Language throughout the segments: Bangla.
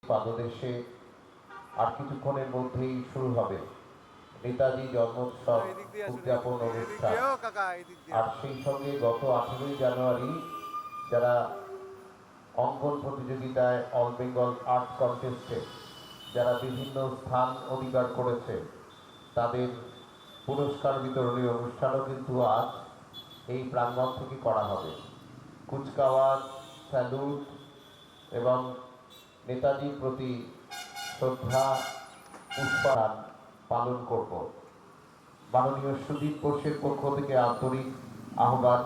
পাদদেশে আর কিছুক্ষণের মধ্যেই শুরু হবে নেতাজি জন্মোৎসব উদযাপন অনুষ্ঠান। আর সেই সঙ্গে গত 18 জানুয়ারি যারা অঙ্কন প্রতিযোগিতায় অল বেঙ্গল আর্ট কন্টেস্টে যারা বিভিন্ন স্থান অধিকার করেছে তাদের পুরস্কার বিতরণী অনুষ্ঠানও কিন্তু আজ এই প্রাঙ্গণ থেকে করা হবে। কুচকাওয়াজ, স্যালুট এবং নেতাজির প্রতি শ্রদ্ধা পুষ্পাঞ্জলি পালন করব। মাননীয় সুদীপ বোসের পক্ষ থেকে আন্তরিক আহ্বান,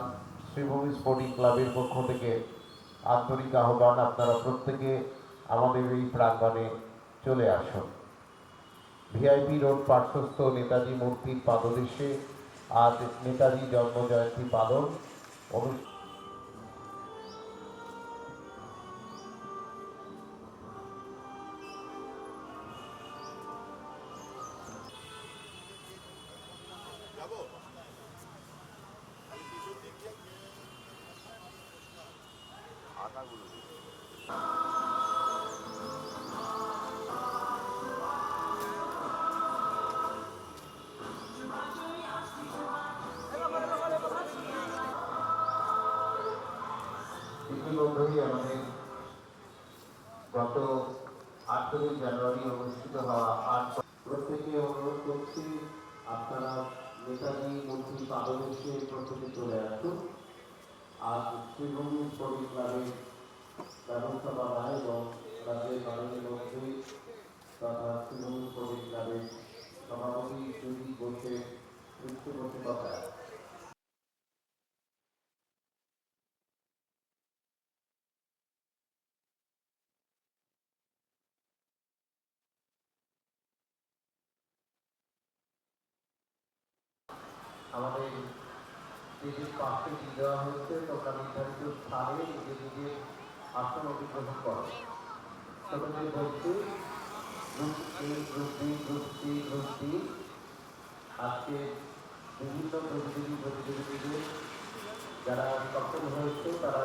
শ্রীভূমি স্পোর্টিং ক্লাবের পক্ষ থেকে আন্তরিক আহ্বান, আপনারা প্রত্যেকে আমাদের এই প্রাঙ্গণে চলে আসুন। ভিআইপি রোড পার্শ্বস্থ নেতাজি মূর্তির পাদদেশে আজ নেতাজি জন্মজয়ন্তী পালন অনুষ্ঠান। ইতিমধ্যেই আমাদের গত 18 জানুয়ারি অনুষ্ঠিত হওয়া আর্ট প্রত্যেকে অনুরোধ করছি আপনারা নেতাজি মূর্তি পাদদেশে প্রত্যেকে চলে আসুন। আজ শ্রীভূমি স্পোর্টিং ক্লাবের ব্যবস্থাপনায় এবং রাজ্যের মাননীয় মন্ত্রী তথা শ্রীভূমি স্পোর্টিং ক্লাবের সভাপতি সুদীপ বোসের পৃষ্ঠপোষকতায় আমাদের যে পাশে দেওয়া হয়েছে তোমরা নির্ধারিত স্থানে নিজে নিজে আসন অধিগ্রহণ করো। তোমাদের বলছি group A, group B, group C, group D আজকে বিভিন্ন প্রতিযোগীদের যারা সফল হয়েছে তারা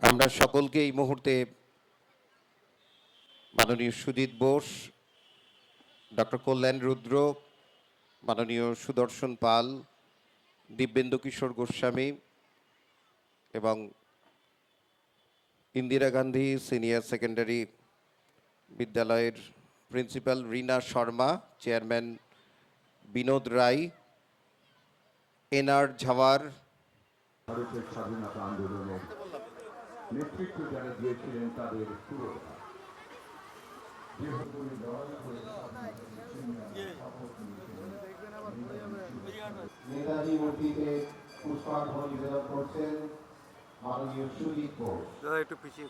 আমরা সকলকে এই মুহূর্তে মাননীয় সুজিত বোস, ডক্টর কল্যাণ রুদ্র, মাননীয় সুদর্শন পাল, দিব্যেন্দু কিশোর গোস্বামী এবং ইন্দিরা গান্ধী সিনিয়র সেকেন্ডারি বিদ্যালয়ের প্রিন্সিপাল রীনা শর্মা, চেয়ারম্যান বিনোদ রায়, এনআর ঝাওয়ার, ভারতের স্বাধীনতা আন্দোলনের নেতৃত্ব যারা দিয়েছিলেন তাদের পুরোটা নেতাজি মূর্তিতে পুষ্পাঞ্জলি নিবেদন করছেন মাননীয় সুদীপ বোস। একটু পিছিয়ে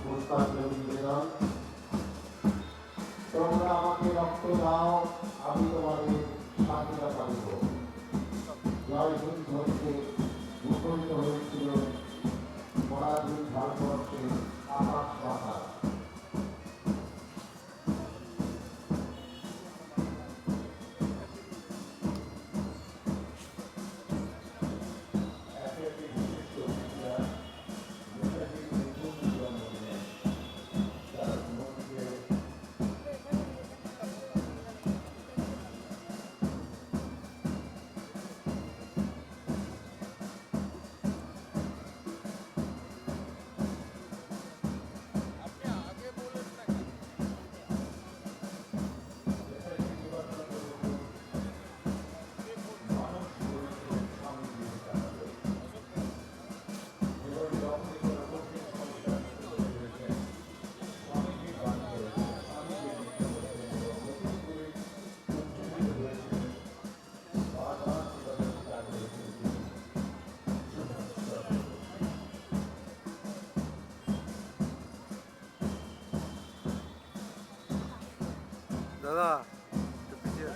পুষ্পাঞ্জলি নিবেদন। তোমরা আমাকে রক্ত দাও, আমি তোমাদের স্বাধীনতা দিব। জয় হিন্দ ধ্বনিতে মুখরিত হয়েছিল পরাধীন ভারতবর্ষের আকাশ পাতাল। দাদা একটু পিছিয়ে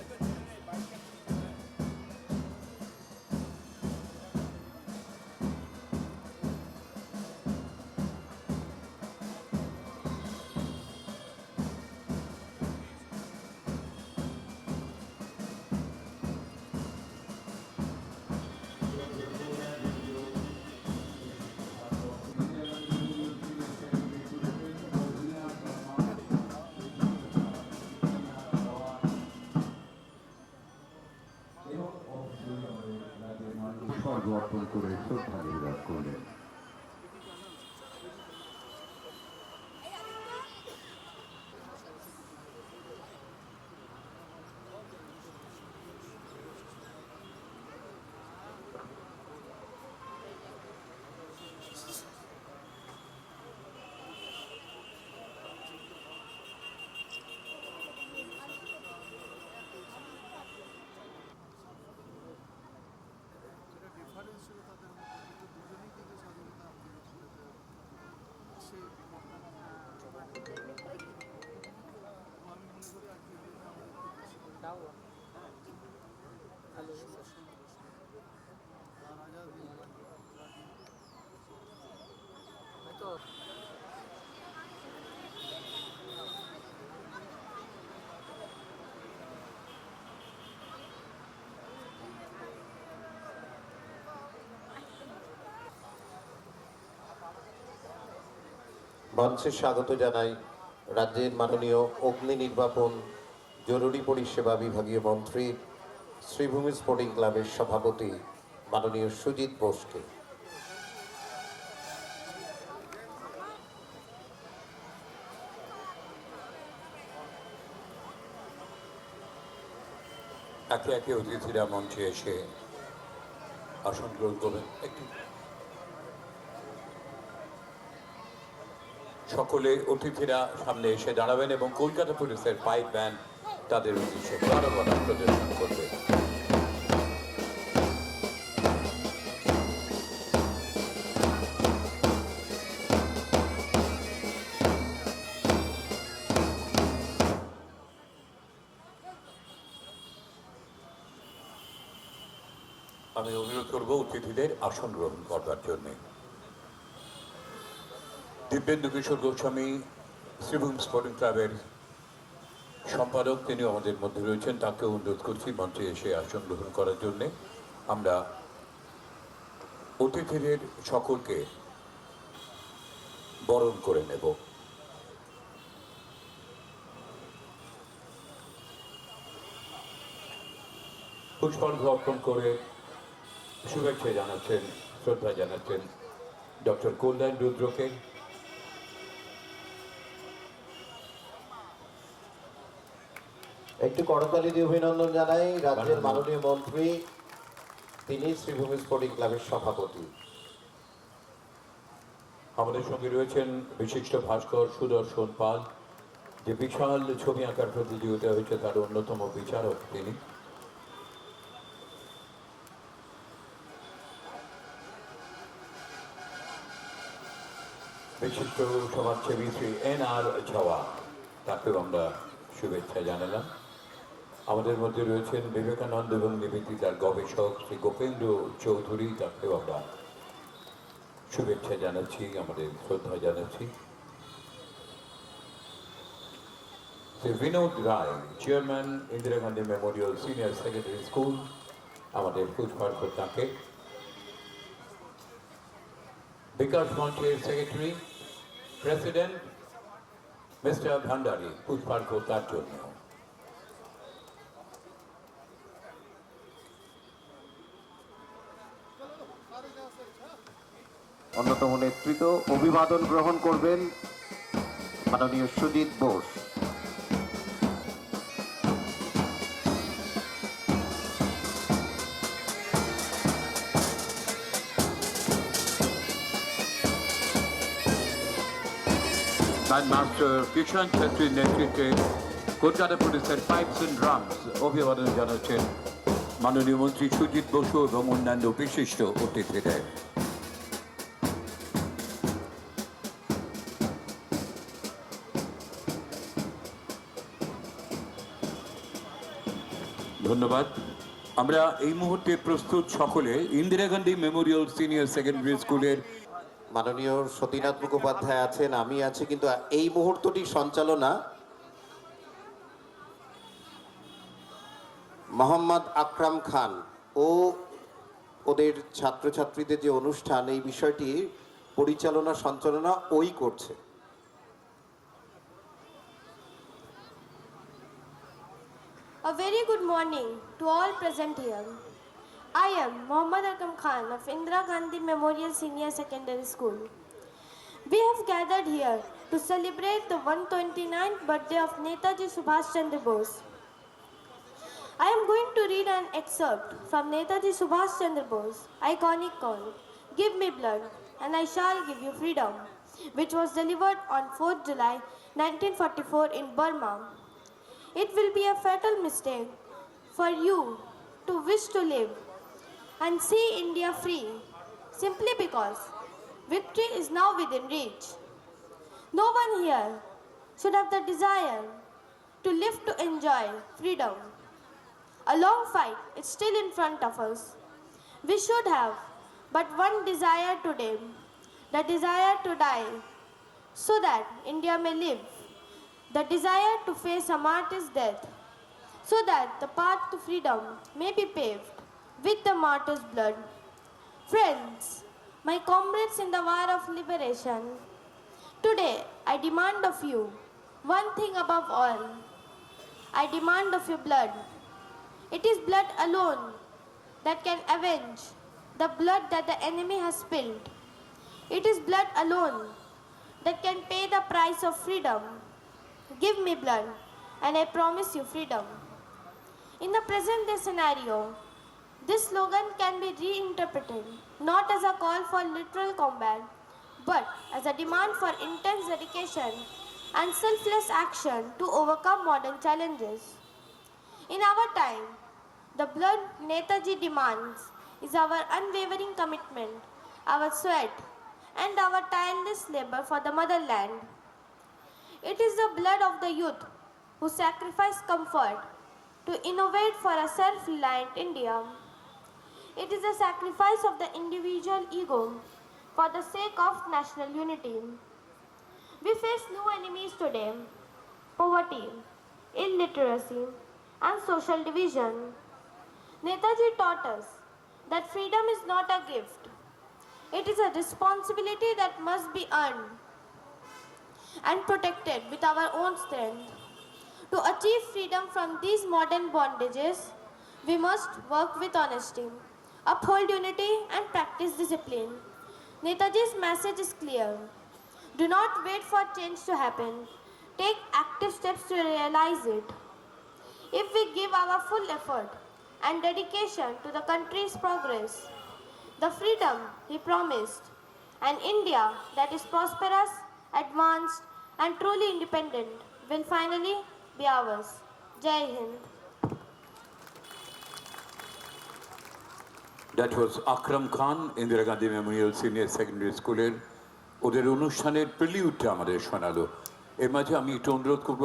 স্বর্গ অর্পণ করে শ্রদ্ধা নিবেদন করলেন। ডিফারেন্স ছিল তাদের মধ্যে কিন্তু দুজনেই কিন্তু স্বাধীনতা সে আমি মনে করি আর কি আমাদের খুব বেশি আর আজাদি তো মঞ্চে স্বাগত জানাই রাজ্যের মাননীয় অগ্নি নির্বাপন জরুরি পরিষেবা বিভাগীয় মন্ত্রী শ্রীভূমি স্পোর্টিং ক্লাবের সভাপতি মাননীয় সুজিত বোসকে। একে একে অতিথিরা মঞ্চে এসে আসন গ্রহণ করবেন। একটু সকলে অতিথিরা সামনে এসে দাঁড়াবেন এবং কলকাতা পুলিশের পাইপ ব্যান্ড তাদের উদ্দেশ্যে বারবার প্রদর্শন করবে। আমি অনুরোধ করব অতিথিদের আসন গ্রহণ করবার জন্যে। দিব্যেন্দু কিশোর গোস্বামী শ্রীভূমি স্পোর্টিং ক্লাবের সম্পাদক, তিনি আমাদের মধ্যে রয়েছেন, তাকে অনুরোধ করছি মঞ্চে এসে আসন গ্রহণ করার জন্যে। আমরা অতিথিদের সকলকে বরণ করে নেব। পুষ্পার্ঘ্য অর্পণ করে শুভেচ্ছা জানাচ্ছেন, শ্রদ্ধা জানাচ্ছেন ডক্টর কল্যাণ রুদ্রকে। একটু করতালি দিয়ে অভিনন্দন জানাই রাজ্যের মাননীয় মন্ত্রী, তিনি শ্রীভূমি স্পোর্টিং ক্লাবের সভাপতি। আমাদের সঙ্গে রয়েছেন বিশিষ্ট ভাস্কর সুদর্শন পাল, যে বিশাল ছবি আঁকার প্রতিযোগিতা হয়েছে তার অন্যতম বিচারক তিনি। বিশিষ্ট সমাজসেবী শ্রী NR ঝাওয়া, তাকেও আমরা শুভেচ্ছা জানালাম। আমাদের মধ্যে রয়েছেন বিবেকানন্দ এবং নিবেদিতার গবেষক শ্রী গোপেন্দ্র চৌধুরী, তাকেও আমরা শুভেচ্ছা জানাচ্ছি, আমাদের শ্রদ্ধা জানাচ্ছি। Shri Binod Roy, chairman Indira Gandhi memorial senior secondary school, আমাদের পুষ্পার্ঘ্য তাকে। বিকাশ মঞ্চের সেক্রেটারি প্রেসিডেন্ট মিস্টার ভান্ডারী, পুষ্পার্ঘ্য তার জন্য। অন্যতম নেতৃত্ব অভিবাদন গ্রহণ করবেন মাননীয় সুজিত বোস। মাস্টার কিষাণ ছেত্রীর নেতৃত্বে কলকাতা পুলিশের পাইপস অ্যান্ড ড্রামস অভিবাদন জানাচ্ছেন মাননীয় মন্ত্রী সুজিত বসু এবং অন্যান্য বিশিষ্ট অতিথিদের। ধন্যবাদ। আমরা এই মুহূর্তে প্রস্তুত সকলে Indira Gandhi memorial senior secondary স্কুলের মাননীয় সতীনাথ মুখোপাধ্যায় আছেন, আমি আছি, কিন্তু এই মুহূর্তটি সঞ্চালনা মোহাম্মদ আকরাম খান ও ওদের ছাত্রছাত্রীদের যে অনুষ্ঠান, এই বিষয়টি পরিচালনা সঞ্চালনা ওই করছে। A very good morning to all present here. I am Mohammad Akram Khan of Indira Gandhi Memorial Senior Secondary School. We have gathered here to celebrate the 129th birthday of Netaji Subhash Chandra Bose. I am going to read an excerpt from Netaji Subhash Chandra Bose' iconic call, "Give me blood and I shall give you freedom," which was delivered on 4th July 1944 in Burma. It will be a fatal mistake for you to wish to live and see India free simply because victory is now within reach. No one here should have the desire to live to enjoy freedom. A long fight is still in front of us. We should have but one desire today, the desire to die so that India may live. The desire to face a martyr's death, so that the path to freedom may be paved with the martyr's blood. Friends, my comrades in the war of liberation, today I demand of you one thing above all. I demand of your blood. It is blood alone that can avenge the blood that the enemy has spilled. It is blood alone that can pay the price of freedom. Give me blood, and I promise you freedom. In the present day scenario, this slogan can be reinterpreted not as a call for literal combat, but as a demand for intense dedication and selfless action to overcome modern challenges. In our time, the blood Netaji demands is our unwavering commitment, our sweat, and our tireless labor for the motherland. It is the blood of the youth who sacrifice comfort to innovate for a self-reliant India. It is the sacrifice of the individual ego for the sake of national unity. We face new enemies today: poverty, illiteracy, and social division. Netaji taught us that freedom is not a gift. It is a responsibility that must be earned and protected with our own strength. To achieve freedom from these modern bondages, we must work with honesty, uphold unity, and practice discipline. Netaji's message is clear. Do not wait for change to happen. Take active steps to realize it. If we give our full effort and dedication to the country's progress, the freedom he promised, an India that is prosperous, advanced, and truly independent will finally be ours. Jai Hind. That was Akram Khan, Indira Gandhi memorial senior secondary স্কুলের ওদের অনুষ্ঠানের প্রিলিউডটা আমাদের শোনালো। এর মাঝে আমি একটু অনুরোধ করব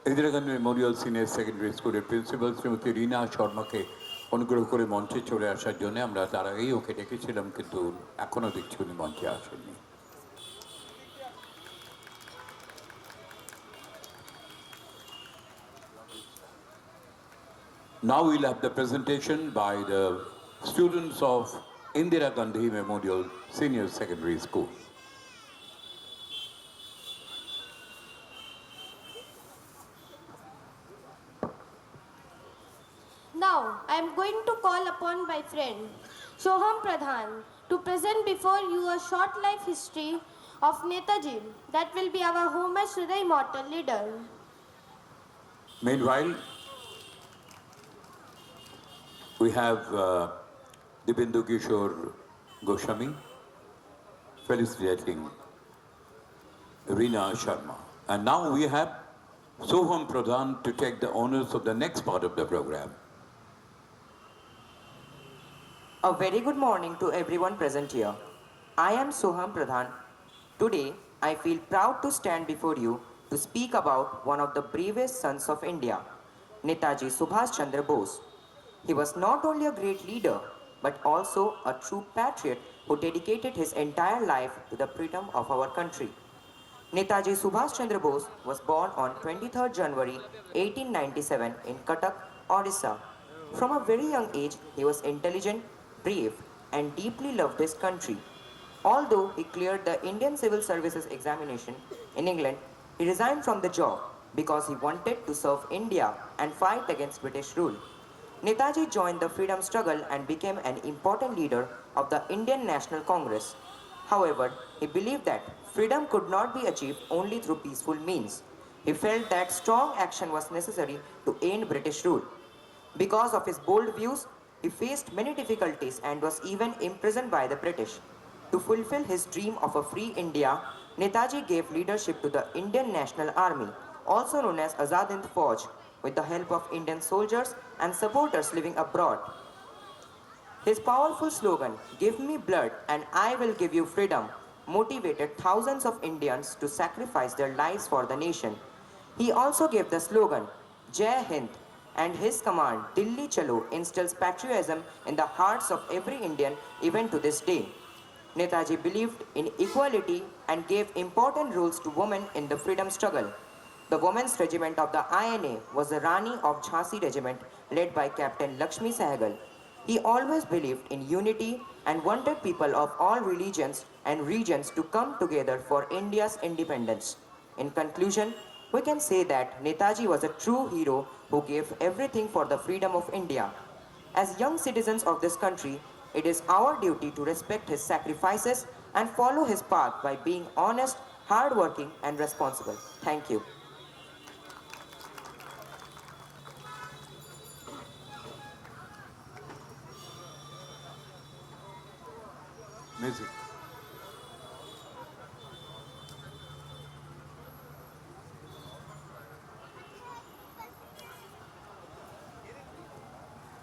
Indira Gandhi memorial senior secondary স্কুলের প্রিন্সিপাল শ্রীমতী রীনা শর্মাকে অনুগ্রহ করে মঞ্চে চলে আসার জন্য। আমরা তার আগেই ওকে ডেকেছিলাম, কিন্তু এখনও দেখছি উনি মঞ্চে আসেননি। Now we'll have the presentation by the students of Indira Gandhi Memorial Senior Secondary School. Now, I am going to call upon my friend Soham Pradhan to present before you a short life history of Netaji that will be our homage to the immortal leader. Meanwhile, we have Dibyendu Kishore Goswami felicitating Reena Sharma. And now we have Soham Pradhan to take the honors of the next part of the program. A very good morning to everyone present here. I am Soham Pradhan. Today, I feel proud to stand before you to speak about one of the bravest sons of India, Netaji Subhash Chandra Bose. He was not only a great leader, but also a true patriot who dedicated his entire life to the freedom of our country. Netaji Subhash Chandra Bose was born on 23rd January 1897 in Cuttack, Odisha. From a very young age, he was intelligent, brave, and deeply loved his country. Although he cleared the Indian Civil Services examination in England, he resigned from the job because he wanted to serve India and fight against British rule. Netaji joined the freedom struggle and became an important leader of the Indian National Congress. However, he believed that freedom could not be achieved only through peaceful means. He felt that strong action was necessary to end British rule. Because of his bold views, he faced many difficulties and was even imprisoned by the British. To fulfill his dream of a free India, Netaji gave leadership to the Indian National Army, also known as Azad Hind Fauj, with the help of Indian soldiers and supporters living abroad. His powerful slogan, "Give me blood and I will give you freedom," motivated thousands of Indians to sacrifice their lives for the nation. He also gave the slogan, "Jai Hind," and his command, "Dilli Chalo," instills patriotism in the hearts of every Indian even to this day. Netaji believed in equality and gave important roles to women in the freedom struggle. The women's regiment of the INA was the Rani of Jhansi regiment led by Captain Lakshmi Sehgal. He always believed in unity and wanted people of all religions and regions to come together for India's independence. In conclusion, we can say that Netaji was a true hero who gave everything for the freedom of India. As young citizens of this country, it is our duty to respect his sacrifices and follow his path by being honest, hardworking, and responsible. Thank you. Music.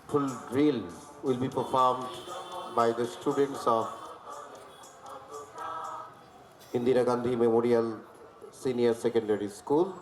Full drill will be performed by the students of Indira Gandhi Memorial Senior Secondary School.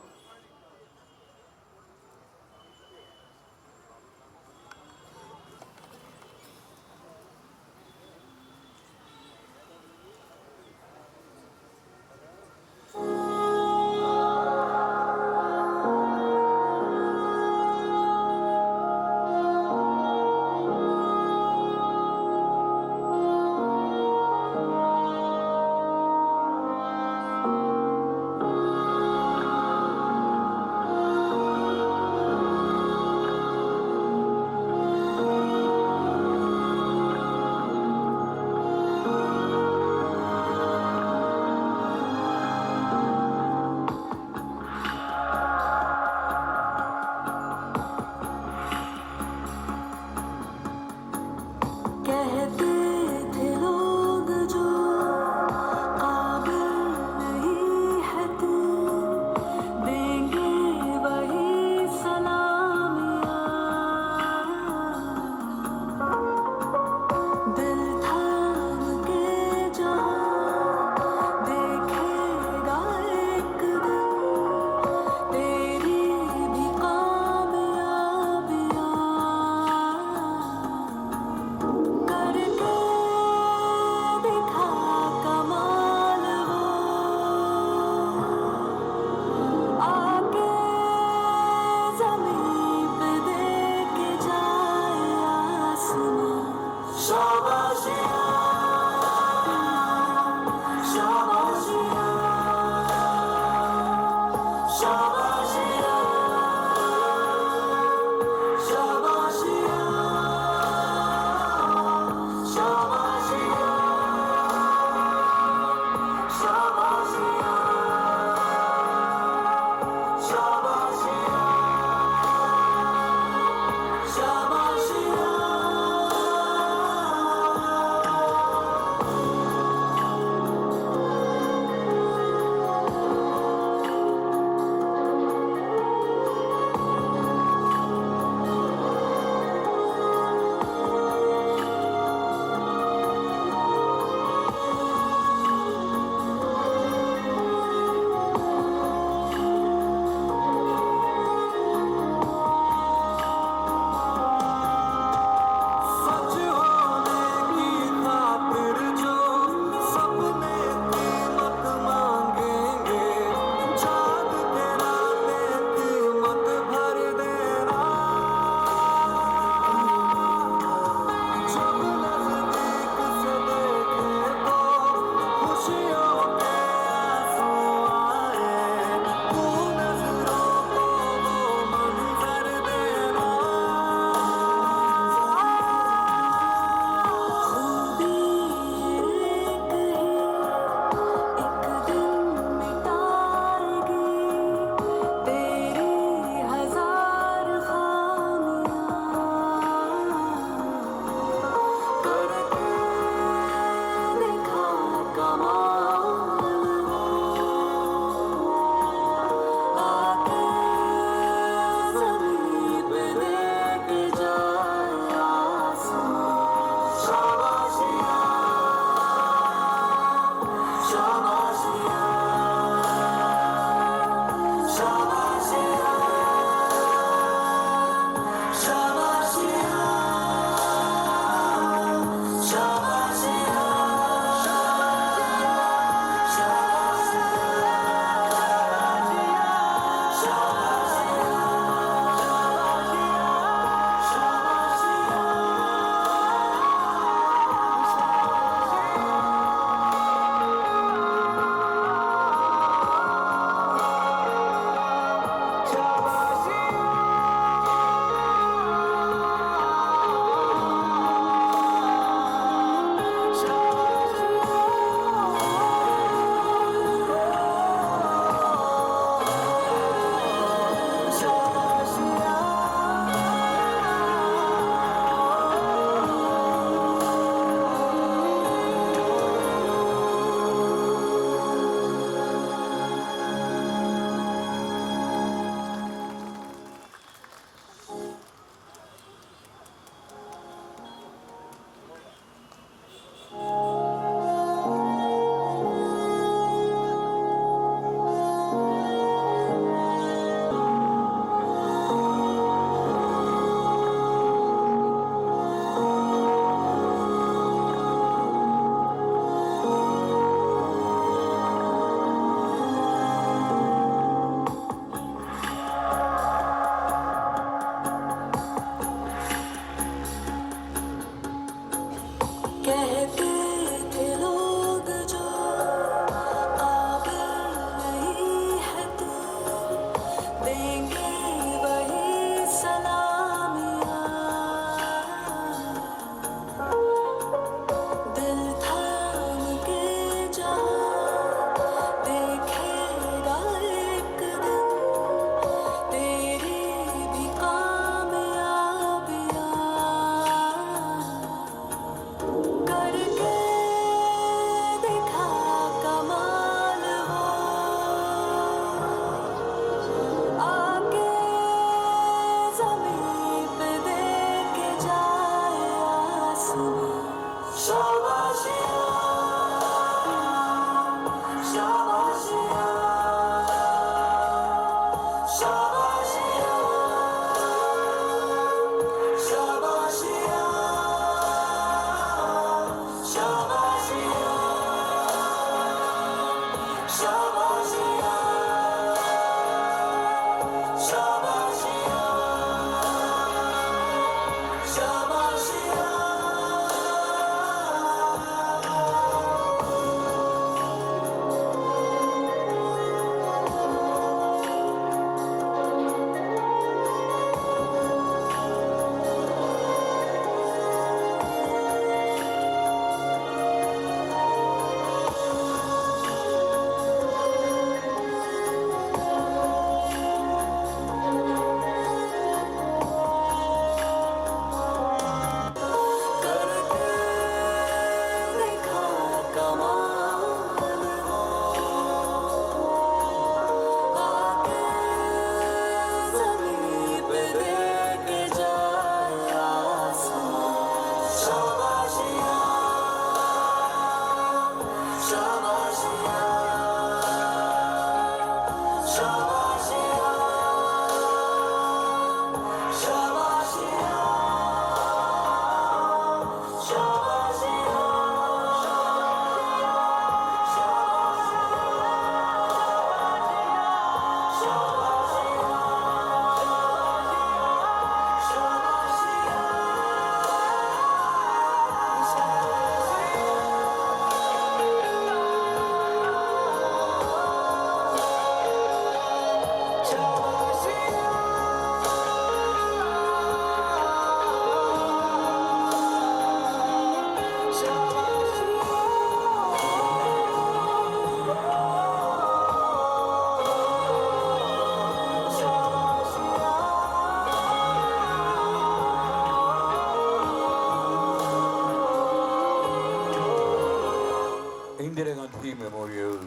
Indira Gandhi memorial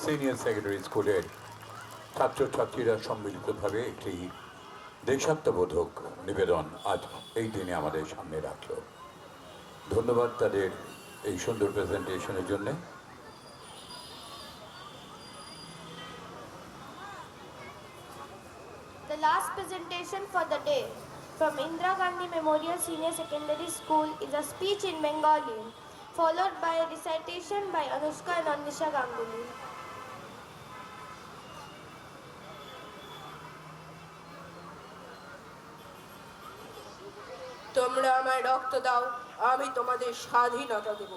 senior secondary স্কুলের ছাত্রছাত্রীরা সম্মিলিতভাবে একটি দেশাত্মবোধক নিবেদন আজ এই দিনে আমাদের সামনে রাখল। ধন্যবাদ তাদের এই সুন্দর প্রেজেন্টেশনের জন্যে। The last presentation for the day from Indira Gandhi Memorial Senior Secondary School is a speech in Bengali, followed by a recitation by Anushka and Anisha Ganguly. তোমরা আমায় রক্ত দাও, আমি তোমাদের স্বাধীনতা দেব।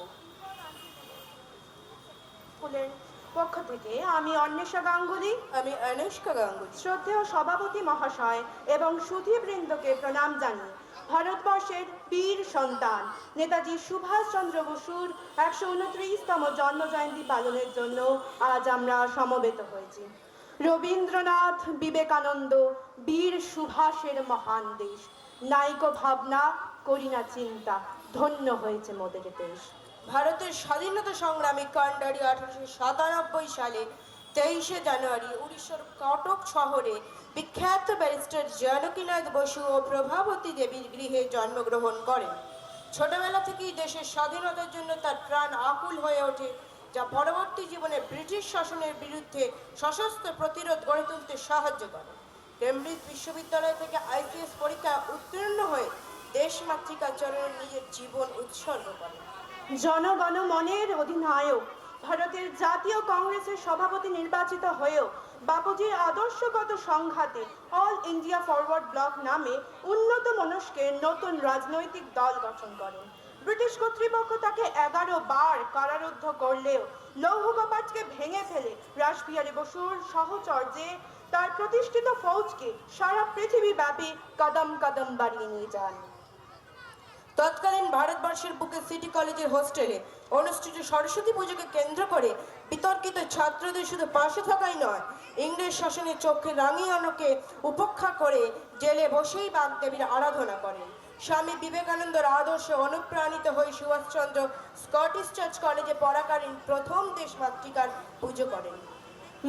স্কুলের পক্ষ থেকে আমি অন্বেষা গাঙ্গুলি, আমি অনুষ্কা গাঙ্গুলি শ্রদ্ধেয় সভাপতি মহাশয় এবং সুধীবৃন্দকে প্রণাম জানিয়ে ভারতবর্ষের বীর সন্তান নেতাজি সুভাষচন্দ্র বসুর 129তম জন্মজয়ন্তী পালনের জন্য আজ আমরা সমবেত হয়েছি। রবীন্দ্রনাথ, বিবেকানন্দ, বীর সুভাষের মহান দেশ, নাইকো ভাবনা, করি না চিন্তা, ধন্য হয়েছে মোদের দেশ। ভারতের স্বাধীনতা সংগ্রামী কান্ডারি 1897 সালে 23শে জানুয়ারি উড়িষ্যার কটক শহরে বিখ্যাত ব্যারিস্টার জানকীনাথ বসু ও প্রভাবতী দেবীর গৃহে জন্মগ্রহণ করেন। ছোটবেলা থেকেই দেশের স্বাধীনতার জন্য তার প্রাণ আকুল হয়ে ওঠে, যা পরবর্তী জীবনে ব্রিটিশ শাসনের বিরুদ্ধে সশস্ত্র প্রতিরোধ গড়ে তুলতে সাহায্য করে। কেমব্রিজ বিশ্ববিদ্যালয় থেকে আইসিএস পরীক্ষা উত্তীর্ণ হয়ে দেশমাতৃকার চরণে নিজের জীবন উৎসর্গ করেন। জনগণ মনের অধিনায়ক, ভারতের জাতীয় কংগ্রেসের সভাপতি নির্বাচিত হয়েও বাপুজির আদর্শগত সংঘাতে অল ইন্ডিয়া ফরওয়ার্ড ব্লক নামে উন্নত মনস্কের নতুন রাজনৈতিক দল গঠন করেন। ব্রিটিশ কর্তৃপক্ষ তাকে 11 বার কারারুদ্ধ করলেও লৌহ কপাটকে ভেঙে ফেলে রাসবিহারী বসুর সহচর্যে তার প্রতিষ্ঠিত ফৌজকে সারা পৃথিবীব্যাপী কদম কদম বাড়িয়ে নিয়ে যান। তৎকালীন ভারতবর্ষের বুকে সিটি কলেজের হোস্টেলে অনুষ্ঠিত সরস্বতী পুজোকে কেন্দ্র করে বিতর্কিত ছাত্রদের শুধু পাশে থাকাই নয়, ইংরেজ শাসনের চোখে রাঙিয়ানোকে উপেক্ষা করে জেলে বসেই বাগদেবীর আরাধনা করেন। স্বামী বিবেকানন্দর আদর্শে অনুপ্রাণিত হয়ে সুভাষচন্দ্র স্কটিশ চার্চ কলেজে পড়াকালীন প্রথম দেশমাতৃকার পুজো করেন।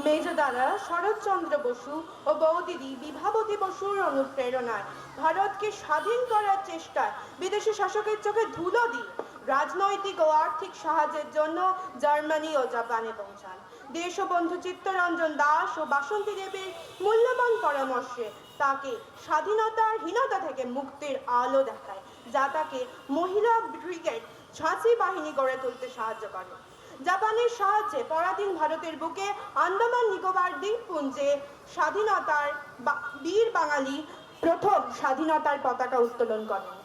মেজদাদা শরৎচন্দ্র বসু ও বৌদিদি বিভাবতী বসুর অনুপ্রেরণায় ভারতকে স্বাধীন করার চেষ্টায় বিদেশি শাসকের চোখে ধুলো দিয়ে রাজনৈতিক ও আর্থিক সাহায্যের জন্য জার্মানি ও জাপানে পৌঁছান। দেশবন্ধু চিত্তরঞ্জন দাস ও বাসন্তী দেবীর মূল্যবান পরামর্শে তাকে স্বাধীনতার হীনতা থেকে মুক্তির আলো দেখায়, যা তাকে মহিলা ব্রিগেড ঝাঁসি বাহিনী গড়ে তুলতে সাহায্য করে। জাপানের সাহায্যে পরাধীন ভারতের বুকে আন্দামান নিকোবর দ্বীপপুঞ্জে স্বাধীনতার বীর বাঙালি প্রথম স্বাধীনতার পতাকা উত্তোলন করেন।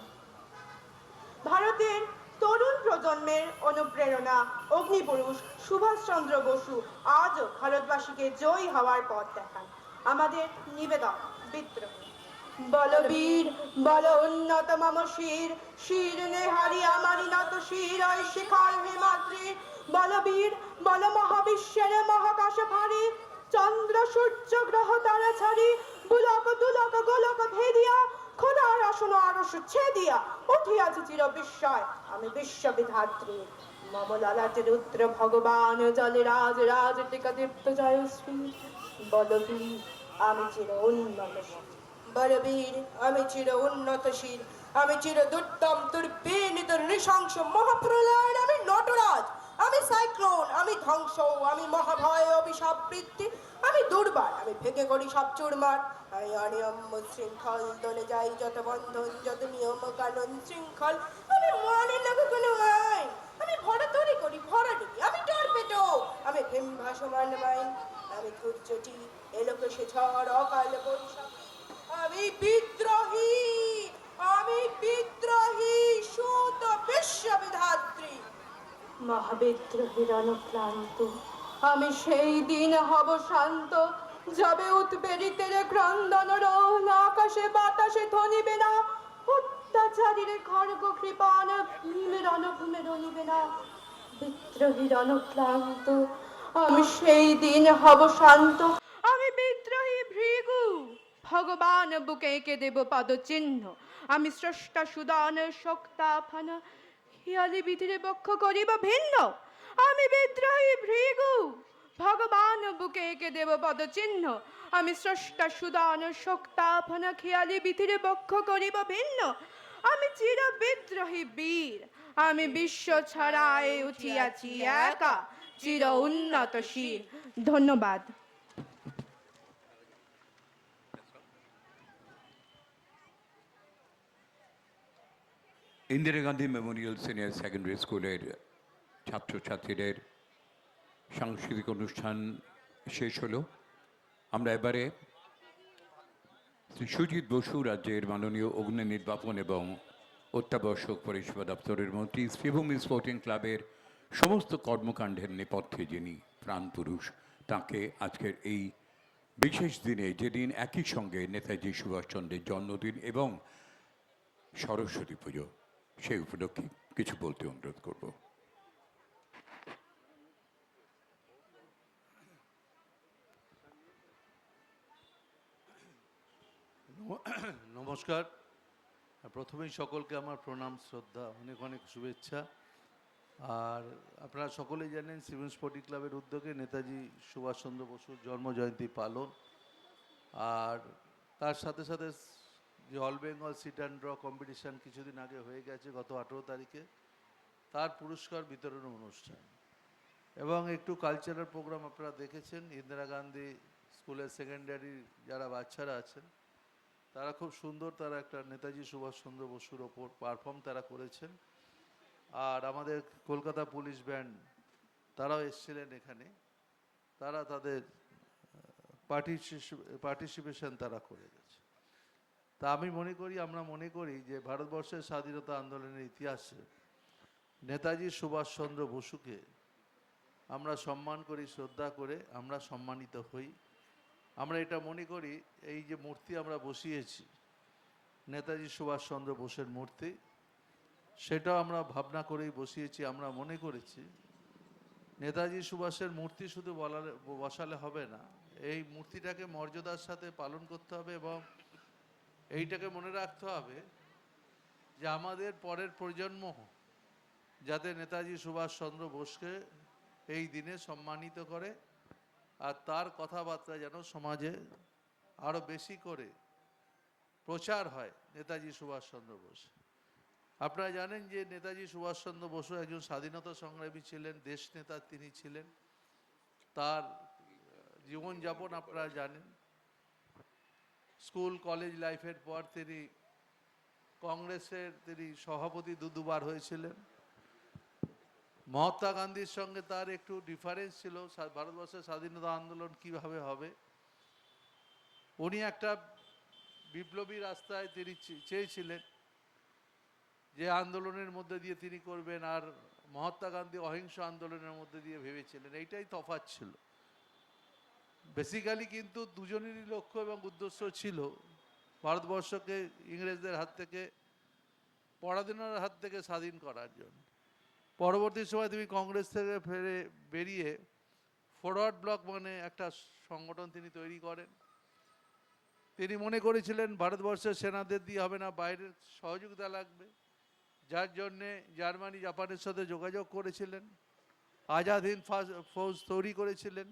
ভারতের তরুণ প্রজন্মের অনুপ্রেরণা অগ্নিপুরুষ সুভাষচন্দ্র বসু আজও ভারতবাসীকে জয়ী হওয়ার পথ দেখান। আমাদের নিবেদন বিদ্রোহ। বলবীর বল উন্নত মম শির, শির নেহারি আমারি নত শির, ওই শিখার হিমাদ্রি। বলবীর বল মহাবিশ্বের মহাকাশ ভারী, চন্দ্র সূর্য গ্রহ তারা ছাড়ি, বুলক দুলক গোলক ভেদিয়া, খোদার আসন আরশ ছেদিয়া, উঠিয়াছে চির বিস্ময় আমি বিশ্ববিধাত্রী। মম লালাটে রুদ্র ভগবান জলে রাজ রাজ টিকা দীপ্ত জয়শ্রী। বলবীর আমি চির উন্নত শির। বলবীর আমি চির উন্নতশীল, আমি চির দুর্দম দুর্বিনীত নৃশংস মহাপ্রলয়, আমি নটরাজ, আমি আমি সাইক্লোন, আমি ধ্বংস, আমি মহাভয়, অভিশাপবৃত্তি, আমি দুর্বার, আমি ভেঙে করি সব চুরমার, আমি অনিয়ম শৃঙ্খল, দলে যাই যত বন্ধন, যত নিয়ম কানুন শৃঙ্খল, আমি মানি না কোনো আইন, আমি ভরা তৈরি করি ভরা ডিবি, আমি টর্পেডো, আমি ভীম ভাসমান মাইন, আমি ধূর্যটি, এলোকে সে ঝড়, অকাল বৈশাখ, আমি বিদ্রোহী, আমি বিদ্রোহী, সুত বিশ্ববিধাত্রী। মহাবিদ্রোহীর অনুক্লান্ত আমি সেই দিন হব শান্ত, যাবে উৎপেরিতের ক্রন্দন রোল, আকাশে বাতাসে ধ্বনিবে না, অত্যাচারীর খড়গ কৃপান ভীমের রণভূমে রণিবে না। বিদ্রোহীর অনুক্লান্ত আমি সেই দিন হব শান্ত, আমি বিদ্রোহী ভৃগু, ভগবান বুকে এঁকে দেব পদচিহ্ন, আমি স্রষ্টা সুদান শক্তাফান, হিয়ালি বিধিরে বক্ষ করিব ভিন্ন, আমি বিদ্রোহী ভৃগু, ভগবান বুকে এঁকে দেব পদচিহ্ন, আমি স্রষ্টা সুদান শক্তাফান, খেয়ালি বিধিরে বক্ষ করিব ভিন্ন, আমি চির বিদ্রোহী বীর, আমি বিশ্ব ছড়ায় উঠিয়াছি একা, চির উন্নত শির। ধন্যবাদ। Indira Gandhi memorial senior secondary স্কুলের ছাত্রছাত্রীদের সাংস্কৃতিক অনুষ্ঠান শেষ হলো। আমরা এবারে শ্রী সুজিত বসু, রাজ্যের মাননীয় অগ্নি নির্বাপন এবং অত্যাবশ্যক পরিষেবা দপ্তরের মন্ত্রী, শ্রীভূমি স্পোর্টিং ক্লাবের সমস্ত কর্মকাণ্ডের নেপথ্যে যিনি প্রাণপুরুষ, তাকে আজকের এই বিশেষ দিনে, যেদিন একই সঙ্গে নেতাজি সুভাষচন্দ্রের জন্মদিন এবং সরস্বতী পুজো, সেই উপলক্ষে কিছু বলতে অনুরোধ করব। নমস্কার। প্রথমেই সকলকে আমার প্রণাম, শ্রদ্ধা, অনেক অনেক শুভেচ্ছা। আর আপনারা সকলেই জানেন সিভিল স্পোর্টিং ক্লাবের উদ্যোগে নেতাজি সুভাষচন্দ্র বসুর জন্মজয়ন্তী পালন, আর তার সাথে সাথে যে all Bengal sit and draw competition কিছুদিন আগে হয়ে গেছে, গত 18 তারিখে, তার পুরস্কার বিতরণ অনুষ্ঠান এবং একটু কালচারাল প্রোগ্রাম আপনারা দেখেছেন। ইন্দিরা গান্ধী স্কুলের সেকেন্ডারি যারা বাচ্চারা আছেন তারা খুব সুন্দর, তারা একটা নেতাজি সুভাষচন্দ্র বসুর ওপর পারফর্ম তারা করেছেন। আর আমাদের কলকাতা পুলিশ ব্যান্ড তারাও এসেছিলেন এখানে, তারা তাদের পার্টিসিপেশন তারা করে গেছে। তা আমরা মনে করি যে ভারতবর্ষের স্বাধীনতা আন্দোলনের ইতিহাসে নেতাজি সুভাষচন্দ্র বসুকে আমরা সম্মান করি, শ্রদ্ধা করে আমরা সম্মানিত হই। আমরা এটা মনে করি, এই যে মূর্তি আমরা বসিয়েছি নেতাজি সুভাষচন্দ্র বোসের মূর্তি, সেটাও আমরা ভাবনা করেই বসিয়েছি। আমরা মনে করেছি নেতাজি সুভাষের মূর্তি শুধু বসালে হবে না, এই মূর্তিটাকে মর্যাদার সাথে পালন করতে হবে এবং এইটাকে মনে রাখতে হবে যে আমাদের পরের প্রজন্ম যাতে নেতাজি সুভাষচন্দ্র বোসকে এই দিনে সম্মানিত করে, আর তার কথাবার্তা যেন সমাজে আরও বেশি করে প্রচার হয় নেতাজি সুভাষচন্দ্র বোস। আপনারা জানেন যে নেতাজি সুভাষচন্দ্র বসু একজন স্বাধীনতা সংগ্রামী ছিলেন, দেশ নেতা তিনি ছিলেন। তার জীবনযাপন আপনারা জানেন। স্কুল কলেজ লাইফের পর তিনি কংগ্রেসের সভাপতি দুবার হয়েছিলেন। মহাত্মা গান্ধীর সঙ্গে তার একটু ডিফারেন্স ছিল, ভারতবর্ষের স্বাধীনতা আন্দোলন কিভাবে হবে। উনি একটা বিপ্লবী রাস্তায় তিনি চেয়েছিলেন যে আন্দোলনের মধ্যে দিয়ে তিনি করবেন, আর মহাত্মা গান্ধী অহিংস আন্দোলনের মধ্যে দিয়ে ভেবেছিলেন। এইটাই তফাৎ ছিল বেসিক্যালি, কিন্তু দুজনেরই লক্ষ্য এবং উদ্দেশ্য ছিল ভারতবর্ষকে ইংরেজদের হাত থেকে, পরাধীনতার হাত থেকে স্বাধীন করার জন্য। পরবর্তী সময় তিনি কংগ্রেস থেকে বেরিয়ে ফরওয়ার্ড ব্লক মানে একটা সংগঠন তিনি তৈরি করেন। তিনি মনে করেছিলেন ভারতবর্ষের সেনাদের দিয়ে হবে না, বাইরের সহযোগিতা লাগবে, যার জন্যে জার্মানি জাপানের সাথে যোগাযোগ করেছিলেন, আজাদ হিন্দ ফৌজ তৈরি করেছিলেন,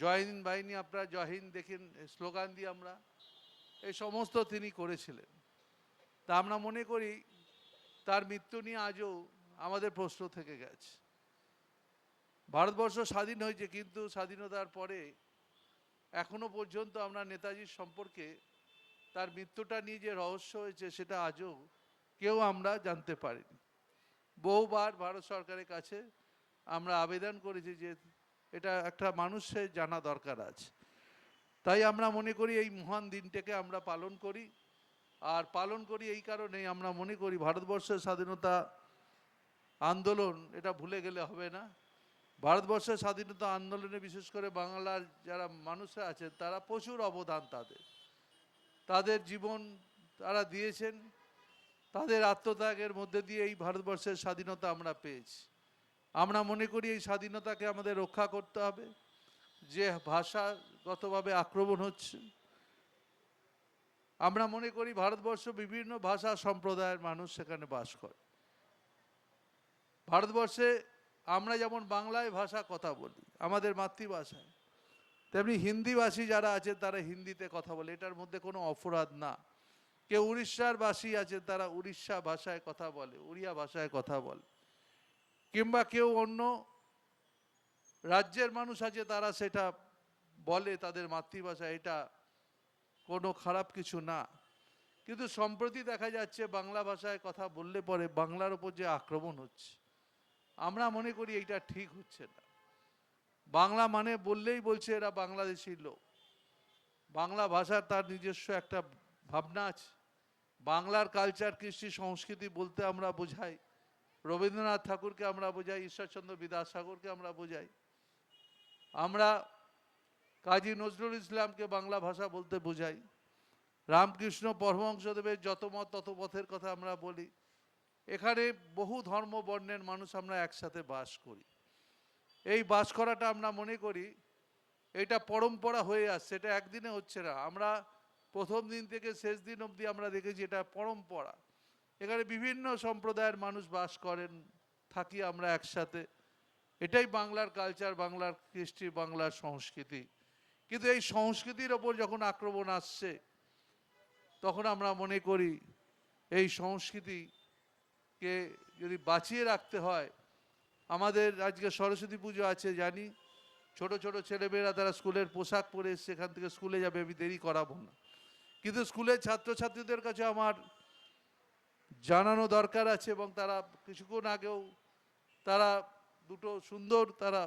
জয় হিন্দ বাহিনী, আপনারা জয় হিন্দ দেখেন স্লোগান দিয়ে আমরা, এই সমস্ত তিনি করেছিলেন। তা আমরা মনে করি তার মৃত্যু নিয়ে আজও আমাদের প্রশ্ন থেকে গেছে। ভারতবর্ষ স্বাধীন হয়েছে, কিন্তু স্বাধীনতার পরে এখনো পর্যন্ত আমরা নেতাজির সম্পর্কে তার মৃত্যুটা নিয়ে যে রহস্য হয়েছে সেটা আজও কেউ আমরা জানতে পারিনি। বহুবার ভারত সরকারের কাছে আমরা আবেদন করেছি যে এটা একটা মানুষের জানা দরকার আছে। তাই আমরা মনে করি এই মহান দিনটাকে আমরা পালন করি। আর পালন করি এই কারণেই আমরা মনে করি ভারতবর্ষের স্বাধীনতা আন্দোলন এটা ভুলে গেলে হবে না। ভারতবর্ষের স্বাধীনতা আন্দোলনে বিশেষ করে বাংলার যারা মানুষরা আছেন তারা প্রচুর অবদান, তাদের জীবন তারা দিয়েছেন, তাদের আত্মত্যাগের মধ্যে দিয়ে এই ভারতবর্ষের স্বাধীনতা আমরা পেয়েছি। আমরা মনে করি এই স্বাধীনতাকে আমাদের রক্ষা করতে হবে। যে ভাষাগতভাবে আক্রমণ হচ্ছে, আমরা মনে করি ভারতবর্ষ বিভিন্ন ভাষা সম্প্রদায়ের মানুষ সেখানে বাস করে। ভারতবর্ষে আমরা যেমন বাংলায় ভাষা কথা বলি আমাদের মাতৃভাষায়, তেমনি হিন্দিভাষী যারা আছে তারা হিন্দিতে কথা বলে, এটার মধ্যে কোনো অপরাধ না। কেউ উড়িষ্যার বাসী আছে তারা উড়িষ্যা ভাষায় কথা বলে, উড়িয়া ভাষায় কথা বলে, কিংবা কেউ অন্য রাজ্যের মানুষ আছে তারা সেটা বলে তাদের মাতৃভাষা, এটা কোনো খারাপ কিছু না। কিন্তু সম্প্রতি দেখা যাচ্ছে বাংলা ভাষায় কথা বললে পরে বাংলার ওপর যে আক্রমণ হচ্ছে, আমরা মনে করি এইটা ঠিক হচ্ছে না। বাংলা মানে বললেই বলছে এরা বাংলাদেশি লোক। বাংলা ভাষার তার নিজস্ব একটা ভাবনা আছে। বাংলার কালচার, কৃষ্টি, সংস্কৃতি বলতে আমরা বোঝাই রবীন্দ্রনাথ ঠাকুরকে, আমরা বোঝাই ঈশ্বরচন্দ্র বিদ্যাসাগরকে, আমরা বোঝাই, আমরা কাজী নজরুল ইসলামকে বাংলা ভাষা বলতে বোঝাই, রামকৃষ্ণ পরমহংসদেবের যত মত তত পথের কথা আমরা বলি। এখানে বহু ধর্ম বর্ণের মানুষ আমরা একসাথে বাস করি। এই বাস করাটা আমরা মনে করি এটা পরম্পরা হয়ে আসছে, এটা একদিনে হচ্ছে না। আমরা প্রথম দিন থেকে শেষ দিন অবধি আমরা দেখেছি এটা পরম্পরা। এখানে বিভিন্ন সম্প্রদায়ের মানুষ বাস করেন, থাকি আমরা একসাথে। এটাই বাংলার কালচার, বাংলার কৃষ্টি, বাংলার সংস্কৃতি। কিন্তু এই সংস্কৃতির ওপর যখন আক্রমণ আসছে তখন আমরা মনে করি এই সংস্কৃতিকে যদি বাঁচিয়ে রাখতে হয়, আমাদের আজকে সরস্বতী পুজো আছে জানি, ছোট ছোট ছেলেমেয়েরা তারা স্কুলের পোশাক পরে এসছে, এখান থেকে স্কুলে যাবে, আমি দেরি করাবো না। কিন্তু স্কুলের ছাত্রছাত্রীদের কাছে আমার জানানো দরকার আছে, এবং তারা কিছুক্ষণ আগেও তারা দুটো সুন্দর তারা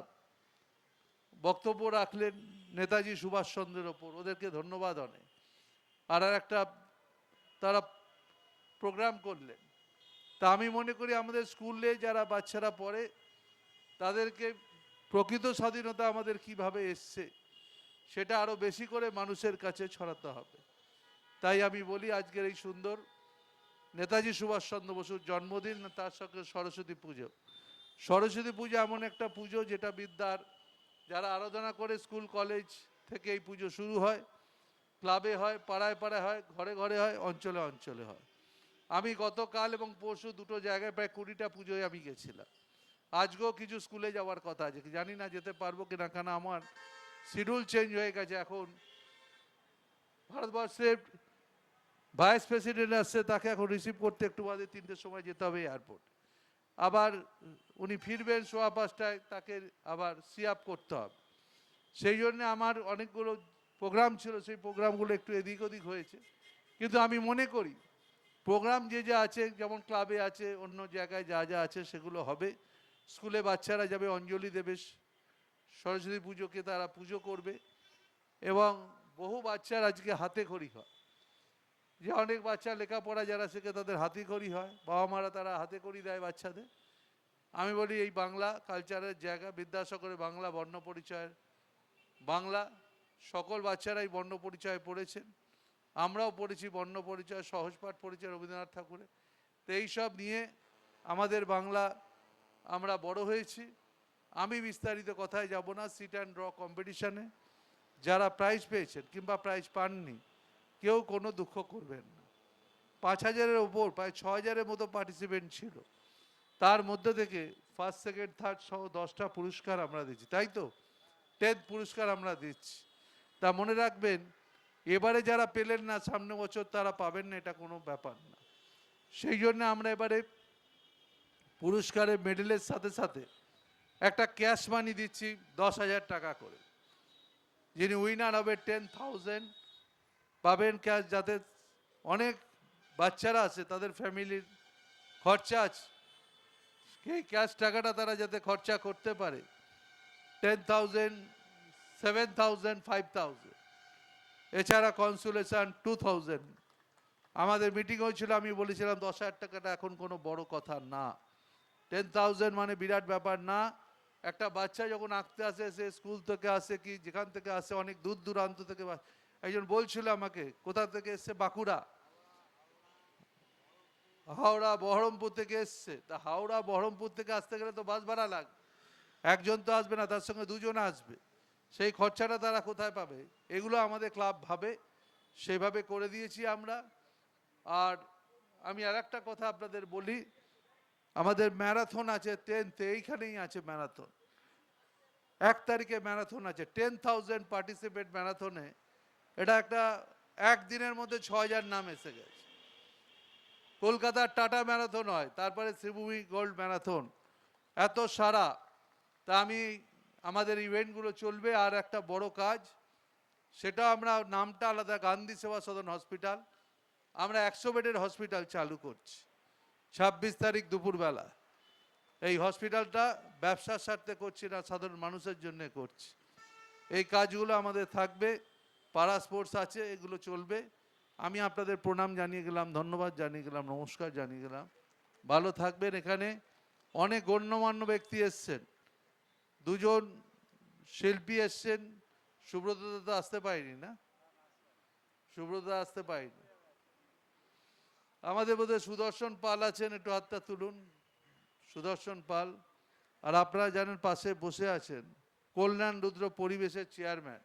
বক্তব্য রাখলেন নেতাজি সুভাষচন্দ্রের ওপর, ওদেরকে ধন্যবাদ অনেক। আর একটা তারা প্রোগ্রাম করলেন। তা আমি মনে করি আমাদের স্কুলে যারা বাচ্চারা পড়ে তাদেরকে প্রকৃত স্বাধীনতা আমাদের কিভাবে এসছে সেটা আরও বেশি করে মানুষের কাছে ছড়াতে হবে। তাই আমি বলি আজকের এই সুন্দর নেতাজি সুভাষচন্দ্র বসুর জন্মদিন, তার সঙ্গে সরস্বতী পুজো। সরস্বতী পুজো এমন একটা পুজো যেটা বিদ্যার যারা আরাধনা করে, স্কুল কলেজ থেকে এই পুজো শুরু হয়, ক্লাবে হয়, পাড়ায় পাড়ায় হয়, ঘরে ঘরে হয়, অঞ্চলে অঞ্চলে হয়। আমি গতকাল এবং পরশু দুটো জায়গায় প্রায় 20টা পুজোয় আমি গেছিলাম। আজকেও কিছু স্কুলে যাওয়ার কথা আছে, জানি না যেতে পারবো কিনা, কেন আমার শিডিউল চেঞ্জ হয়ে গেছে। এখন ভারতবর্ষের ভাইস প্রেসিডেন্ট আসছে, তাকে এখন রিসিভ করতে একটু বাদে 3টের সময় যেতে হবে এয়ারপোর্ট। আবার উনি ফিরবেন 5:15টায়, তাকে আবার সি আপ করতে হবে। সেই জন্য আমার অনেকগুলো প্রোগ্রাম ছিল, সেই প্রোগ্রামগুলো একটু এদিক ওদিক হয়েছে। কিন্তু আমি মনে করি প্রোগ্রাম যে যা আছে, যেমন ক্লাবে আছে, অন্য জায়গায় যা যা আছে সেগুলো হবে। স্কুলে বাচ্চারা যাবে, অঞ্জলি দেবে, সরস্বতী পুজোকে তারা পুজো করবে। এবং বহু বাচ্চার আজকে হাতে খড়ি হয়, যে অনেক বাচ্চা লেখাপড়া যারা শেখে তাদের হাতে খড়ি হয়, বাবা মারা তারা হাতে খড়ি দেয় বাচ্চাদের। আমি বলি এই বাংলা কালচারের জায়গা, বিদ্যাসাগরের বাংলা বর্ণ পরিচয়ের বাংলা, সকল বাচ্চারাই বর্ণ পরিচয় পড়েছেন, আমরাও পড়েছি বর্ণ পরিচয়, সহজপাঠ পড়েছি রবীন্দ্রনাথ ঠাকুরের। তো এইসব নিয়ে আমাদের বাংলা আমরা বড় হয়েছি। আমি বিস্তারিত কথায় যাব না। সিট অ্যান্ড ড্র কম্পিটিশানে যারা প্রাইজ পেয়েছেন কিংবা প্রাইজ পাননি, কেউ কোনো দুঃখ করবেন না। 5000-এর ওপর প্রায় 6000-এর মতো পার্টিসিপেন্ট ছিল, তার মধ্যে থেকে ফার্স্ট, সেকেন্ড, থার্ড সহ 10টা পুরস্কার আমরা দিচ্ছি, তাই তো 10th পুরস্কার আমরা দিচ্ছি। তা মনে রাখবেন, এবারে যারা পেলেন না সামনে বছর তারা পাবেন না, এটা কোনো ব্যাপার না। সেই জন্য আমরা এবারে পুরস্কারের মেডেলের সাথে সাথে একটা ক্যাশ মানি দিচ্ছি 10,000 টাকা করে। যিনি উইনার হবে 10,000 পাবেন ক্যাশ, যাতে অনেক বাচ্চারা আছে তাদের ফ্যামিলির খরচা আছে, সেই ক্যাশ টাকাটা তারা যাতে খরচা করতে পারে। 10,000, 7,000, 5,000, এছাড়া কনসুলেশন 2,000। আমাদের মিটিং হয়েছিল, আমি বলেছিলাম 10,000 টাকাটা এখন কোনো বড় কথা না, 10,000 মানে বিরাট ব্যাপার না। একটা বাচ্চা যখন আঁকতে আসে, সে স্কুল থেকে আসে কি যেখান থেকে আসে, অনেক দূর দূরান্ত থেকে। একজন বলছিল আমাকে কোথা থেকে এসছে, বাঁকুড়া, হাওড়া, বহরমপুর থেকে এসছে। তা হাওড়া বহরমপুর থেকে আসতে গেলে তো বাস ভাড়া লাগবে, একজন তো আসবে না, তার সঙ্গে দুজন আসবে, সেই খরচাটা তারা কোথায় পাবে? এগুলো আমাদের ক্লাব ভাবে, সেভাবে করে দিয়েছি আমরা। আর আমি আর একটা কথা আপনাদের বলি, আমাদের ম্যারাথন আছে 10th, এইখানেই আছে ম্যারাথন, 1 তারিখে ম্যারাথন আছে, 10,000 পার্টিসিপেট ম্যারাথনে। এটা একটা একদিনের মধ্যে 6,000 নাম এসে গেছে। কলকাতার টাটা ম্যারাথন হয়, তারপরে শ্রীভূমি গোল্ড ম্যারাথন, এত সারা। তা আমি আমাদের ইভেন্টগুলো চলবে। আর একটা বড় কাজ, সেটা আমরা নামটা আলাদা, গান্ধী সেবা সদন হসপিটাল, আমরা 100 বেডের হসপিটাল চালু করছি 26 তারিখ দুপুরবেলা। এই হসপিটালটা ব্যবসার স্বার্থে করছি না, সাধারণ মানুষের জন্য করছি। এই কাজগুলো আমাদের থাকবে, পাড়া স্পোর্টস আছে, এগুলো চলবে। আমি আপনাদের প্রণাম জানিয়ে গেলাম, ধন্যবাদ জানিয়ে গেলাম, নমস্কার জানিয়ে গেলাম। ভালো থাকবেন। এখানে অনেক গণ্যমান্য ব্যক্তি এসছেন, 2 জন শিল্পী এসছেন। সুব্রত তো আসতে পারেনি না, সুব্রত আসতে পারেনি। আমাদের মধ্যে সুদর্শন পাল আছেন, একটু হাতটা তুলুন, সুদর্শন পাল। আর আপনারা জানেন পাশে বসে আছেন কল্যাণ রুদ্র, পরিবেশের চেয়ারম্যান।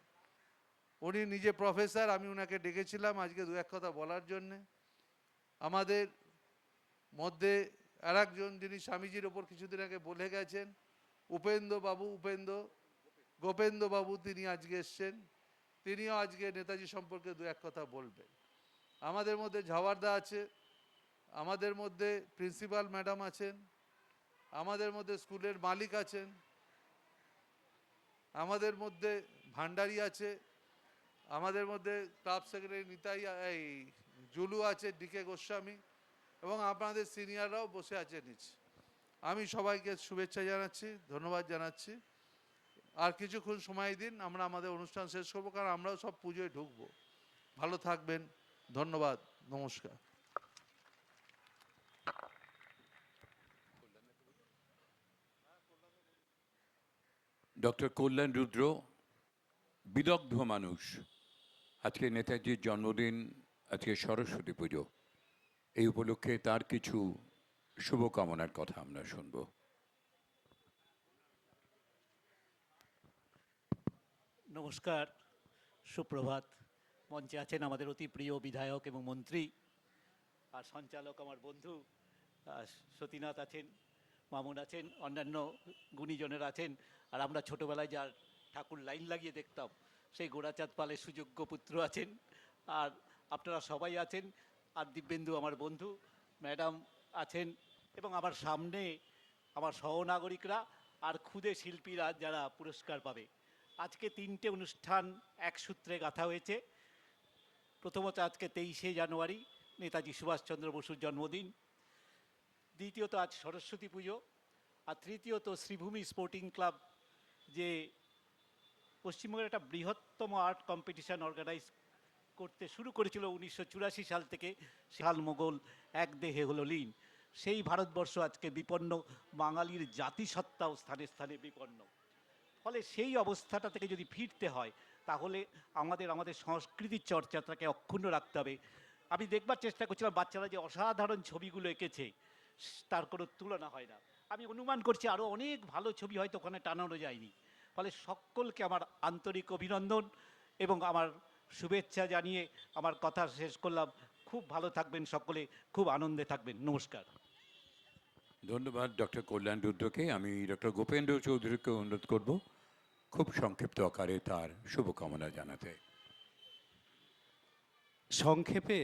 উনি নিজে প্রফেসর, আমি ওনাকে ডেকেছিলাম আজকে 2-1 কথা বলার জন্যে। আমাদের মধ্যে আর একজন, যিনি স্বামীজির ওপর কিছুদিন আগে বলে গেছেন, গোপেন্দ্র বাবু, তিনি আজকে এসছেন, তিনিও আজকে নেতাজি সম্পর্কে 2-1 কথা বলবেন। আমাদের মধ্যে ঝাওয়ারদা আছে, আমাদের মধ্যে প্রিন্সিপাল ম্যাডাম আছেন, আমাদের মধ্যে স্কুলের মালিক আছেন, আমাদের মধ্যে ভান্ডারি আছে, আমাদের মধ্যে ক্লাব সেক্রেটারি নিতাই এই জুলু আছে, ডিকে গোস্বামী, এবং আপনাদের সিনিয়ররাও বসে আছে নিচে। আমি সবাইকে শুভেচ্ছা জানাচ্ছি, ধন্যবাদ জানাচ্ছি। আর কিছুক্ষণ সময় দিন, আমরা আমাদের অনুষ্ঠান শেষ করবো, কারণ আমরাও সব পুজোয় ঢুকবো। ভালো থাকবেন, ধন্যবাদ, নমস্কার। ডক্টর কল্যাণ রুদ্র, বিদগ্ধ মানুষ। আজকে নেতাজির জন্মদিন, আজকে সরস্বতী পুজো, এই উপলক্ষে তার কিছু শুভকামনার কথা আমরা শুনব। নমস্কার, সুপ্রভাত। মঞ্চে আছেন আমাদের অতি প্রিয় বিধায়ক এবং মন্ত্রী আর সঞ্চালক আমার বন্ধু সতীনাথ আছেন, মামুন আছেন, অন্যান্য গুণীজনেরা আছেন। আর আমরা ছোটোবেলায় যার ঠাকুর লাইন লাগিয়ে দেখতাম, সেই গোড়াচাঁদ পালের সুযোগ্য পুত্র আছেন। আর আপনারা সবাই আছেন। আর দিব্যেন্দু আমার বন্ধু, ম্যাডাম আছেন, এবং আমার সামনে আমার সহনাগরিকরা আর ক্ষুদে শিল্পীরা যারা পুরস্কার পাবে। আজকে 3টে অনুষ্ঠান এক সূত্রে গাঁথা হয়েছে। প্রথমত আজকে 23শে জানুয়ারি নেতাজি সুভাষচন্দ্র বসুর জন্মদিন, দ্বিতীয়ত আজ সরস্বতী পুজো, আর তৃতীয়ত শ্রীভূমি স্পোর্টিং ক্লাব যে পশ্চিমবঙ্গের একটা বৃহত্তম আর্ট কম্পিটিশান অর্গানাইজ করতে শুরু করেছিল 1984 সাল থেকে, শাল মোগল এক দেহে হলো লীন। সেই ভারতবর্ষ আজকে বিপন্ন, বাঙালির জাতিসত্তাও স্থানে স্থানে বিপন্ন। ফলে সেই অবস্থাটা থেকে যদি ফিরতে হয়, তাহলে আমাদের সংস্কৃতির চর্চাটাকে অক্ষুণ্ণ রাখতে হবে। আমি দেখবার চেষ্টা করছিলাম, বাচ্চারা যে অসাধারণ ছবিগুলো এঁকেছে, তার কোনো তুলনা হয় না। আমি অনুমান করছি আরও অনেক ভালো ছবি হয়তো ওখানে টানানো যায়নি। ফলে সকলকে আমার আন্তরিক অভিনন্দন এবং আমার শুভেচ্ছা জানিয়ে আমার কথা শেষ করলাম। খুব ভালো থাকবেন সকলে, খুব আনন্দে থাকবেন। নমস্কার। ধন্যবাদ ডক্টর কল্যাণ রুদ্রকে। আমি ডক্টর গোপেন্দ্র চৌধুরীকে অনুরোধ করব খুব সংক্ষিপ্ত আকারে তার শুভকামনা জানাতে। সংক্ষেপে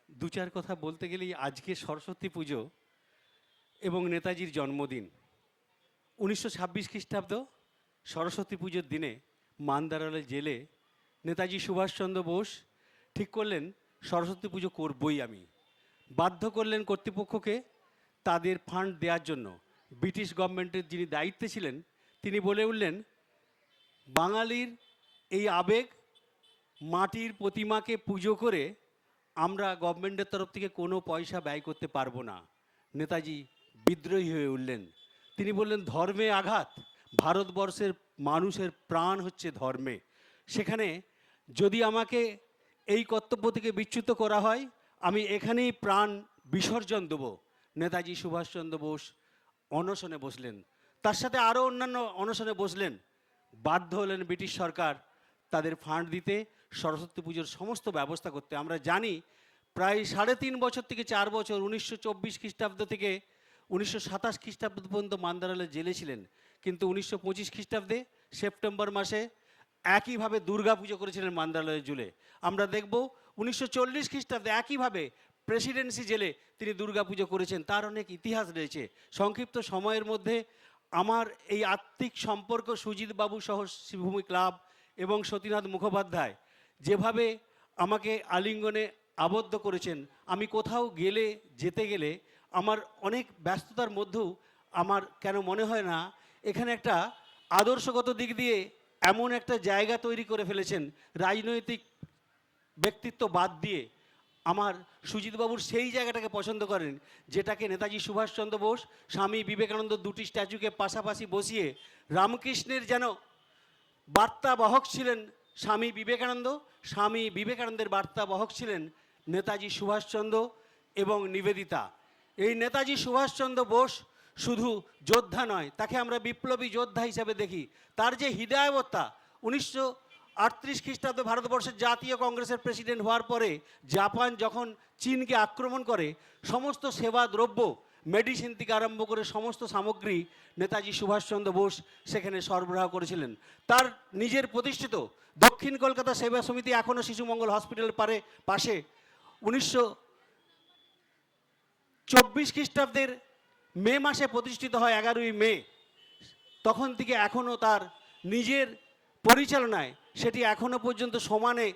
2-4 কথা বলতে গেলেই, আজকে সরস্বতী পুজো এবং নেতাজির জন্মদিন, 1926 খ্রিস্টাব্দ সরস্বতী পুজোর দিনে মান্দারওয়ালের জেলে নেতাজি সুভাষচন্দ্র বোস ঠিক করলেন সরস্বতী পুজো করবই আমি। বাধ্য করলেন কর্তৃপক্ষকে তাদের ফান্ড দেওয়ার জন্য। ব্রিটিশ গভর্নমেন্টের যিনি দায়িত্বে ছিলেন তিনি বলে উঠলেন, বাঙালির এই আবেগ, মাটির প্রতিমাকে পুজো করে আমরা গভর্নমেন্টের তরফ থেকে কোনো পয়সা ব্যয় করতে পারবো না। নেতাজি বিদ্রোহী হয়ে উঠলেন। তিনি বললেন, ধর্মে আঘাত, ভারতবর্ষের মানুষের প্রাণ হচ্ছে ধর্মে, সেখানে যদি আমাকে এই কর্তব্য থেকে বিচ্যুত করা হয় আমি এখানেই প্রাণ বিসর্জন দেব। নেতাজি সুভাষচন্দ্র বোস অনশনে বসলেন, তার সাথে আরও অন্যান্য অনশনে বসলেন। বাধ্য হলেন ব্রিটিশ সরকার তাদের ফান্ড দিতে, সরস্বতী পুজোর সমস্ত ব্যবস্থা করতে। আমরা জানি প্রায় 3.5 বছর থেকে 4 বছর 1924 খ্রিস্টাব্দ থেকে 1927 খ্রিস্টাব্দ পর্যন্ত মান্দারওয়ালে জেলে ছিলেন, কিন্তু 1925 খ্রিস্টাব্দে সেপ্টেম্বর মাসে একইভাবে দুর্গা পুজো করেছিলেন মান্দারওয়ালের জেলে। আমরা দেখব 1940 খ্রিস্টাব্দে একইভাবে প্রেসিডেন্সি জেলে তিনি দুর্গা পুজো করেছেন। তার অনেক ইতিহাস রয়েছে। সংক্ষিপ্ত সময়ের মধ্যে আমার এই আত্মিক সম্পর্ক সুজিত বাবু সহ শ্রীভূমি ক্লাব এবং সতীনাথ মুখোপাধ্যায় যেভাবে আমাকে আলিঙ্গনে আবদ্ধ করেছেন, আমি কোথাও যেতে গেলে আমার অনেক ব্যস্ততার মধ্যেও আমার কেন মনে হয় না এখানে একটা আদর্শগত দিক দিয়ে এমন একটা জায়গা তৈরি করে ফেলেছেন, রাজনৈতিক ব্যক্তিত্ব বাদ দিয়ে আমার সুজিতবাবুর সেই জায়গাটাকে পছন্দ করেন, যেটাকে নেতাজি সুভাষচন্দ্র বোস, স্বামী বিবেকানন্দ দুটি স্ট্যাচুকে পাশাপাশি বসিয়ে রামকৃষ্ণের যেন বার্তাবাহক ছিলেন স্বামী বিবেকানন্দ, স্বামী বিবেকানন্দের বার্তাবাহক ছিলেন নেতাজি সুভাষচন্দ্র এবং নিবেদিতা। এই নেতাজি সুভাষচন্দ্র বোস শুধু যোদ্ধা নয়, তাকে আমরা বিপ্লবী যোদ্ধা হিসেবে দেখি। তার যে হৃদয়বত্তা, 1938 খ্রিস্টাব্দে ভারতবর্ষের জাতীয় কংগ্রেসের প্রেসিডেন্ট হওয়ার পরে জাপান যখন চীনকে আক্রমণ করে, সমস্ত সেবা দ্রব্য, মেডিসিন থেকে আরম্ভ করে সমস্ত সামগ্রী নেতাজি সুভাষচন্দ্র বোস সেখানে সরবরাহ করেছিলেন। তার নিজের প্রতিষ্ঠিত দক্ষিণ কলকাতা সেবা সমিতি এখনও শিশুমঙ্গল হসপিটালের পাশে 1924 খ্রিস্টাব্দের মে মাসে প্রতিষ্ঠিত হয়, 11ই মে। তখন থেকে এখনও তার নিজের পরিচালনায় সেটি এখনও পর্যন্ত সমানে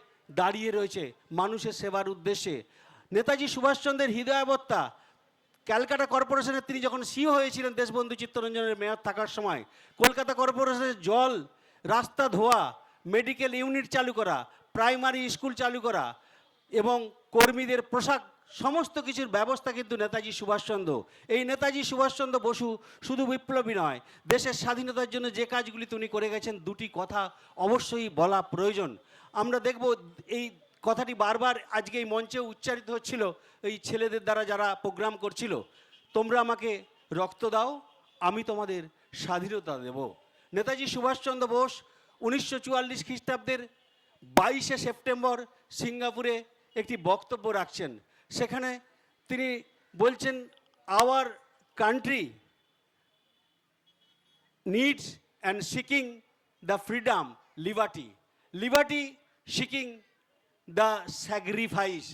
দাঁড়িয়ে রয়েছে মানুষের সেবার উদ্দেশ্যে। নেতাজি সুভাষচন্দ্রের হৃদয়াবত্তা, ক্যালকাটা কর্পোরেশনের তিনি যখন সিও হয়েছিলেন দেশবন্ধু চিত্তরঞ্জনের মেয়র থাকার সময়, কলকাতা কর্পোরেশনের জল, রাস্তা ধোয়া, মেডিকেল ইউনিট চালু করা, প্রাইমারি স্কুল চালু করা এবং কর্মীদের পোশাক, সমস্ত কিছুর ব্যবস্থা কিন্তু নেতাজি সুভাষচন্দ্র। এই নেতাজি সুভাষচন্দ্র বসু শুধু বিপ্লবী নয়, দেশের স্বাধীনতার জন্য যে কাজগুলি তিনি করে গেছেন, দুটি কথা অবশ্যই বলা প্রয়োজন। আমরা দেখব এই কথাটি বারবার আজকে এই মঞ্চে উচ্চারিত হচ্ছিল এই ছেলেদের দ্বারা যারা প্রোগ্রাম করছিল, তোমরা আমাকে রক্ত দাও, আমি তোমাদের স্বাধীনতা দেব। নেতাজি সুভাষচন্দ্র বোস 1944 খ্রিস্টাব্দের 22শে সেপ্টেম্বর সিঙ্গাপুরে একটি বক্তব্য রাখছেন। সেখানে তিনি বলছেন, our country needs and seeking the freedom, liberty seeking the sacrifice.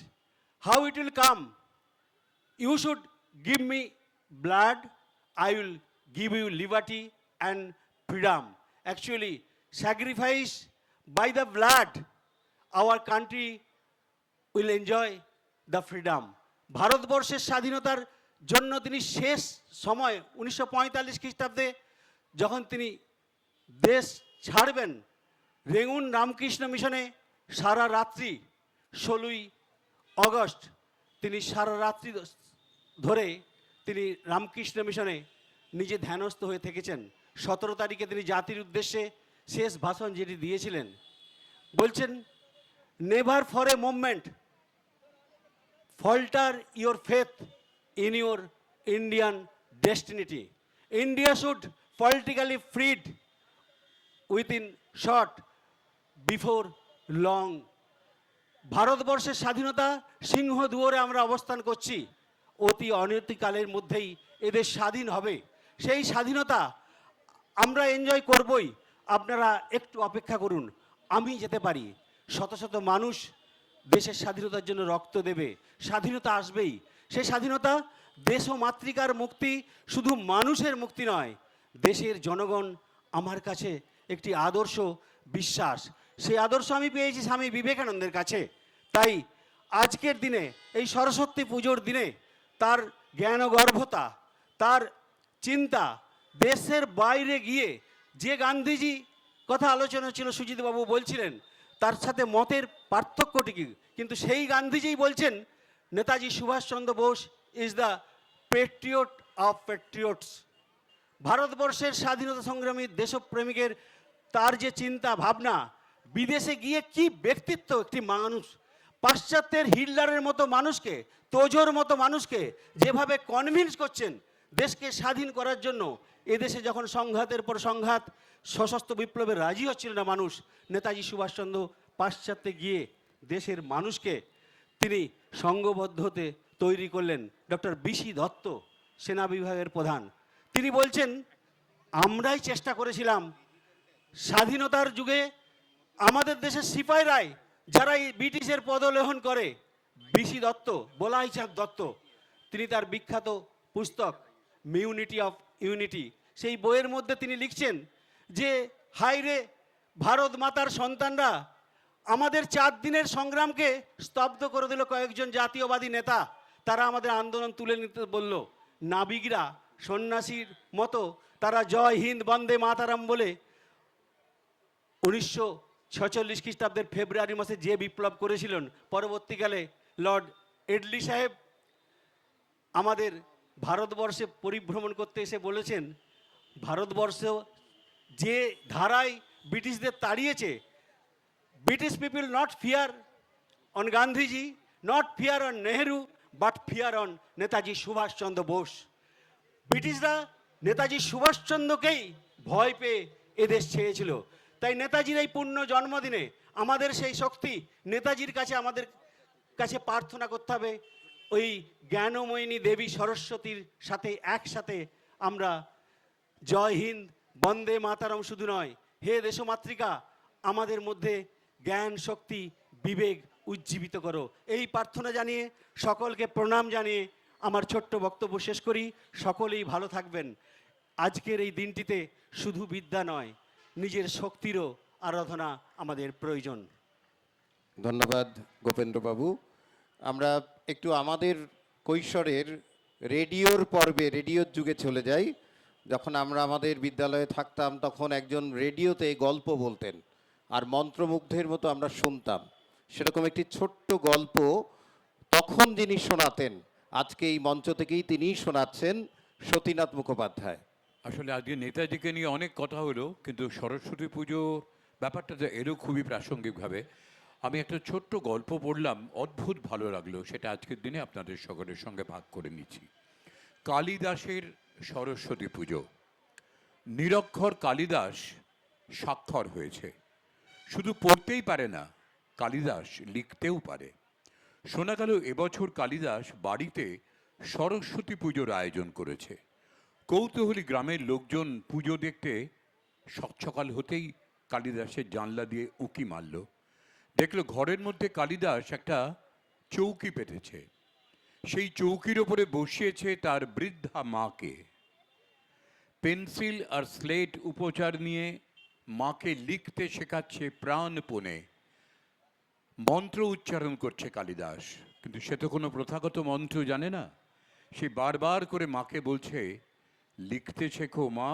How it will come? You should give me blood, I will give you liberty and freedom. Actually, sacrifice by the blood, our country will enjoy the freedom. ভারতবর্ষের স্বাধীনতার জন্য তিনি শেষ সময় 1945 খ্রিস্টাব্দে যখন তিনি দেশ ছাড়বেন, রেঙ্গুন রামকৃষ্ণ মিশনে সারা রাত্রি 16ই অগস্ট তিনি সারা রাত্রি ধরে তিনি রামকৃষ্ণ মিশনে নিজে ধ্যানস্থ হয়ে থেকেছেন। 17 তারিখে তিনি জাতির উদ্দেশ্যে শেষ ভাষণ যেটি দিয়েছিলেন, বলছেন, never for a moment falter your faith in your Indian destiny. India should politically freed within short before long. ভারতবর্ষের স্বাধীনতা সিংহ দুয়ারে আমরা অবস্থান করছি, অতি অনতিকালের মধ্যেই এদের স্বাধীন হবে। সেই স্বাধীনতা আমরা এনজয় করবই, আপনারা একটু অপেক্ষা করুন। আমি যেতে পারি, শত শত মানুষ দেশের স্বাধীনতার জন্য রক্ত দেবে, স্বাধীনতা আসবেই। সেই স্বাধীনতা দেশ ও মাতৃকার মুক্তি, শুধু মানুষের মুক্তি নয়, দেশের জনগণ আমার কাছে একটি আদর্শ বিশ্বাস, সেই আদর্শ আমি পেয়েছি স্বামী বিবেকানন্দের কাছে। তাই আজকের দিনে এই সরস্বতী পুজোর দিনে তার জ্ঞানগর্ভতা, তার চিন্তা, দেশের বাইরে গিয়ে যে গান্ধীজি কথা আলোচনা ছিল, সুজিতবাবু বলছিলেন তার সাথে মতের পার্থক্যটি কী, কিন্তু সেই গান্ধীজিই বলছেন Netaji Subhashchandra Bose is the patriot of patriots. ভারতবর্ষের স্বাধীনতা সংগ্রামী দেশপ্রেমিকের তার যে চিন্তা ভাবনা, বিদেশে গিয়ে কি ব্যক্তিত্ব একটি মানুষ, পাশ্চাত্যের হিটলারের মতো মানুষকে, তোজোর মতো মানুষকে যেভাবে কনভিন্স করছেন দেশকে স্বাধীন করার জন্য, এদেশে যখন সংঘাতের পর সংঘাত, সশস্ত্র বিপ্লবে রাজি হচ্ছিল না মানুষ, নেতাজি সুভাষচন্দ্র পাশ্চাত্যে গিয়ে দেশের মানুষকে তিনি সংঘবদ্ধ হতে তৈরি করলেন। ডক্টর বিসি দত্ত সেনা বিভাগের প্রধান, তিনি বলছেন আমরাই চেষ্টা করেছিলাম স্বাধীনতার যুগে আমাদের দেশের সিপাহীরাই যারা এই ব্রিটিশের পদলেহন করে, বিসি দত্ত, বলাইচাঁদ দত্ত, তিনি তার বিখ্যাত পুস্তক মিউনিটি অফ ইউনিটি, সেই বইয়ের মধ্যে তিনি লিখছেন যে হায়রে ভারত মাতার সন্তানরা, আমাদের 4 দিনের সংগ্রামকে স্তব্ধ করে দিল কয়েকজন জাতীয়বাদী নেতা। তারা আমাদের আন্দোলন তুলে নিতে বলল, নাবিকরা সন্ন্যাসীর মতো তারা জয় হিন্দ বন্দে মাতারাম বলে 1946 খ্রিস্টাব্দের ফেব্রুয়ারি মাসে যে বিপ্লব করেছিলেন, পরবর্তীকালে লর্ড এডলি সাহেব আমাদের ভারতবর্ষে পরিভ্রমণ করতে এসে বলেছেন, ভারতবর্ষ যে ধারায় ব্রিটিশদের তাড়িয়েছে, British people not fear on Gandhiji, not fear on Nehru, but fear on Netaji Subhashchandra Bose. ব্রিটিশরা নেতাজি সুভাষচন্দ্রকেই ভয় পেয়ে এদেশ ছেড়েছিল। তাই নেতাজির এই পূর্ণ জন্মদিনে আমাদের সেই শক্তি নেতাজির কাছে, আমাদের কাছে প্রার্থনা করতে হবে, ওই জ্ঞানময়িনী দেবী সরস্বতীর সাথে একসাথে আমরা জয় হিন্দ বন্দে মাতারম শুধু নয়, হে দেশমাতৃকা আমাদের মধ্যে জ্ঞান শক্তি বিবেক উজ্জীবিত করো, এই প্রার্থনা জানিয়ে সকলকে প্রণাম জানিয়ে আমার ছোট্ট বক্তব্য শেষ করি। সকলেই ভালো থাকবেন। আজকের এই দিনটিতে শুধু বিদ্যা নয়, নিজের শক্তিরও আরাধনা আমাদের প্রয়োজন। ধন্যবাদ গোপেন্দ্রবাবু। আমরা একটু আমাদের কৈশোরের রেডিওর পর্বে, রেডিওর যুগে চলে যাই। যখন আমরা আমাদের বিদ্যালয়ে থাকতাম তখন একজন রেডিওতে গল্প বলতেন আর মন্ত্রমুগ্ধের মতো আমরা শুনতাম। সেরকম একটি ছোট্ট গল্প তখন যিনি শোনাতেন, আজকে এই মঞ্চ থেকেই তিনিই শোনাচ্ছেন, সতীনাথ মুখোপাধ্যায়। আসলে আজকে নেতাজিকে নিয়ে অনেক কথা হলো, কিন্তু সরস্বতী পুজোর ব্যাপারটা তো এরও খুবই প্রাসঙ্গিকভাবে আমি একটা ছোট্ট গল্প পড়লাম, অদ্ভুত ভালো লাগলো, সেটা আজকের দিনে আপনাদের সকলের সঙ্গে ভাগ করে নিচ্ছি। কালিদাসের সরস্বতী পুজো। নিরক্ষর কালিদাস স্বাক্ষর হয়েছে, শুধু পড়তেই পারে না, কালিদাস লিখতেও পারে। শোনা গেল এবছর কালিদাস বাড়িতে সরস্বতী পুজোর আয়োজন করেছে। কৌতূহলী গ্রামের লোকজন পুজো দেখতে সকাল হতেই কালিদাসের জানলা দিয়ে উঁকি মারল। দেখলো ঘরের মধ্যে কালিদাস একটা চৌকি পেতেছে, সেই চৌকির ওপরে বসিয়েছে তার বৃদ্ধা মাকে। পেন্সিল আর স্লেট উপচার নিয়ে মাকে লিখতে শেখাচ্ছে প্রাণপণে, মন্ত্র উচ্চারণ করছে কালিদাস। কিন্তু সে তো কোনো প্রথাগত মন্ত্র জানে না, সে বারবার করে মাকে বলছে, লিখতে শেখো মা,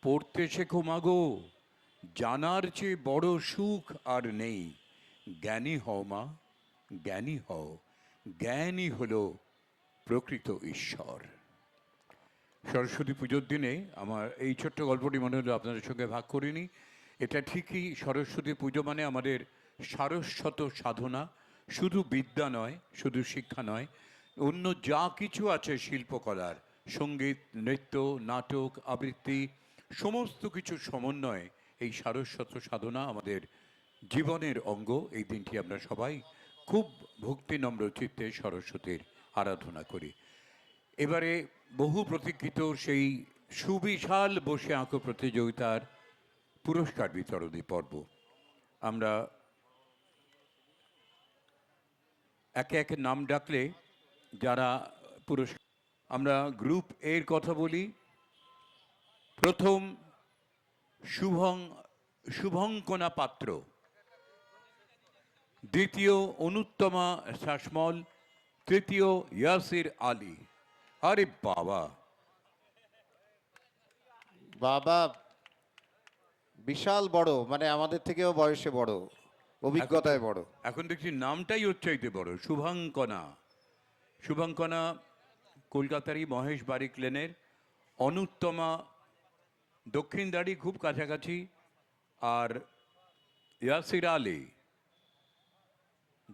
পড়তে শেখো মাগো, জানার চেয়ে বড় সুখ আর নেই, জ্ঞানী হও মা, জ্ঞানী হও, জ্ঞানই হলো প্রকৃত ঈশ্বর। সরস্বতী পুজোর দিনে আমার এই ছোট্ট গল্পটি মনে হলো আপনাদের সঙ্গে ভাগ করিনি। এটা ঠিকই, সরস্বতী পুজো মানে আমাদের সারস্বত সাধনা, শুধু বিদ্যা নয়, শুধু শিক্ষা নয়, অন্য যা কিছু আছে শিল্পকলার, সঙ্গীত, নৃত্য, নাটক, আবৃত্তি, সমস্ত কিছুর সমন্বয়ে এই সারস্বত সাধনা আমাদের জীবনের অঙ্গ। এই দিনটি আমরা সবাই খুব ভক্তি নম্র চিত্তে সরস্বতীর আরাধনা করি। এবারে বহু প্রতীক্ষিত সেই সুবিশাল বসে আঁকো প্রতিযোগিতার পুরস্কার বিতরণী পর্ব। আমরা একে একে নাম ডাকলে যারা পুরস্কার, আমরা গ্রুপ এর কথা বলি। প্রথম শুভঙ্কনা পাত্র, দ্বিতীয় অনুত্তমা শাসমল, তৃতীয় ইয়াসির আলী। আরে বাবা, বাবা বিশাল বড়, মানে আমাদের থেকেও বয়সে বড়, অভিজ্ঞতায় বড়। এখন দেখছি নামটাই হচ্ছে বড়, শুভাঙ্কনা। শুভাঙ্কনা কলকাতারই মহেশ বারিক লেনের, অনুত্তমা দক্ষিণদাড়ি খুব কাছাকাছি, আর ইয়াসির আলী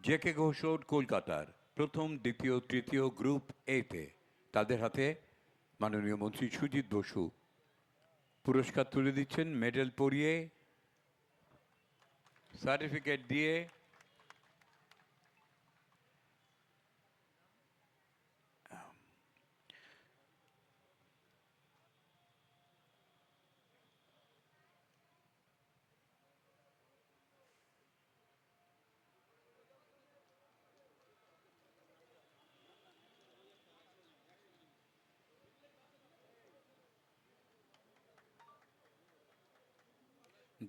জে কে ঘোষর কলকাতার প্রথম, দ্বিতীয়, তৃতীয় গ্রুপ এতে। তাদের হাতে মাননীয় মন্ত্রী সুজিত বসু পুরস্কার তুলে দিচ্ছেন, মেডেল পরিয়ে, সার্টিফিকেট দিয়ে।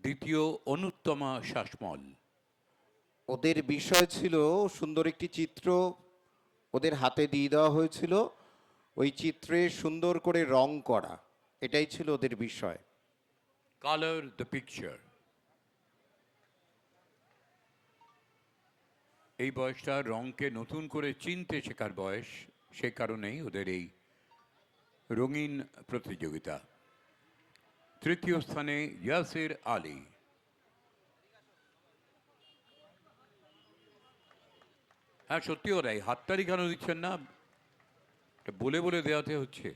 দ্বিতীয় অনুত্তমা শাসমল। ওদের বিষয় ছিল সুন্দর একটি চিত্র ওদের হাতে দিয়ে দেওয়া হয়েছিল, ওই চিত্রে সুন্দর করে রং করা, এটাই ছিল ওদের বিষয়। Colour the picture. এই বয়সটা রংকে নতুন করে চিনতে শেখার বয়স, সে কারণেই ওদের এই রঙিন প্রতিযোগিতা। তৃতীয় স্থানে ইয়াসির আলী। হ্যাঁ সত্যি ওরাই হাততালি কেন দিচ্ছেন না, বলে বলে দেওয়াতে হচ্ছে।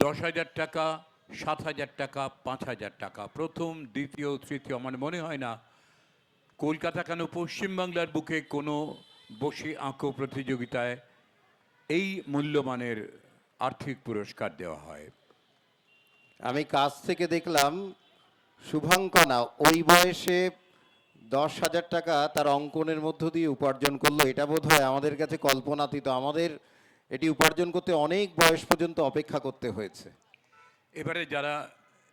$10,000, 7,000 টাকা, 5,000 টাকা, প্রথম, দ্বিতীয়, তৃতীয়। আমার মনে হয় না কলকাতা কেন পশ্চিমবাংলার বুকে কোনো বসে আঁকো প্রতিযোগিতায় এই মূল্যমানের আর্থিক পুরস্কার দেওয়া হয়। আমি কাছ থেকে দেখলাম শুভাঙ্কনা ওই বয়সে 10,000 টাকা তার অঙ্কনের মধ্য দিয়ে উপার্জন করলো, এটা বোধহয় আমাদের কাছে কল্পনাতীত। আমাদের এটি উপার্জন করতে অনেক বয়স পর্যন্ত অপেক্ষা করতে হয়েছে। এবারে যারা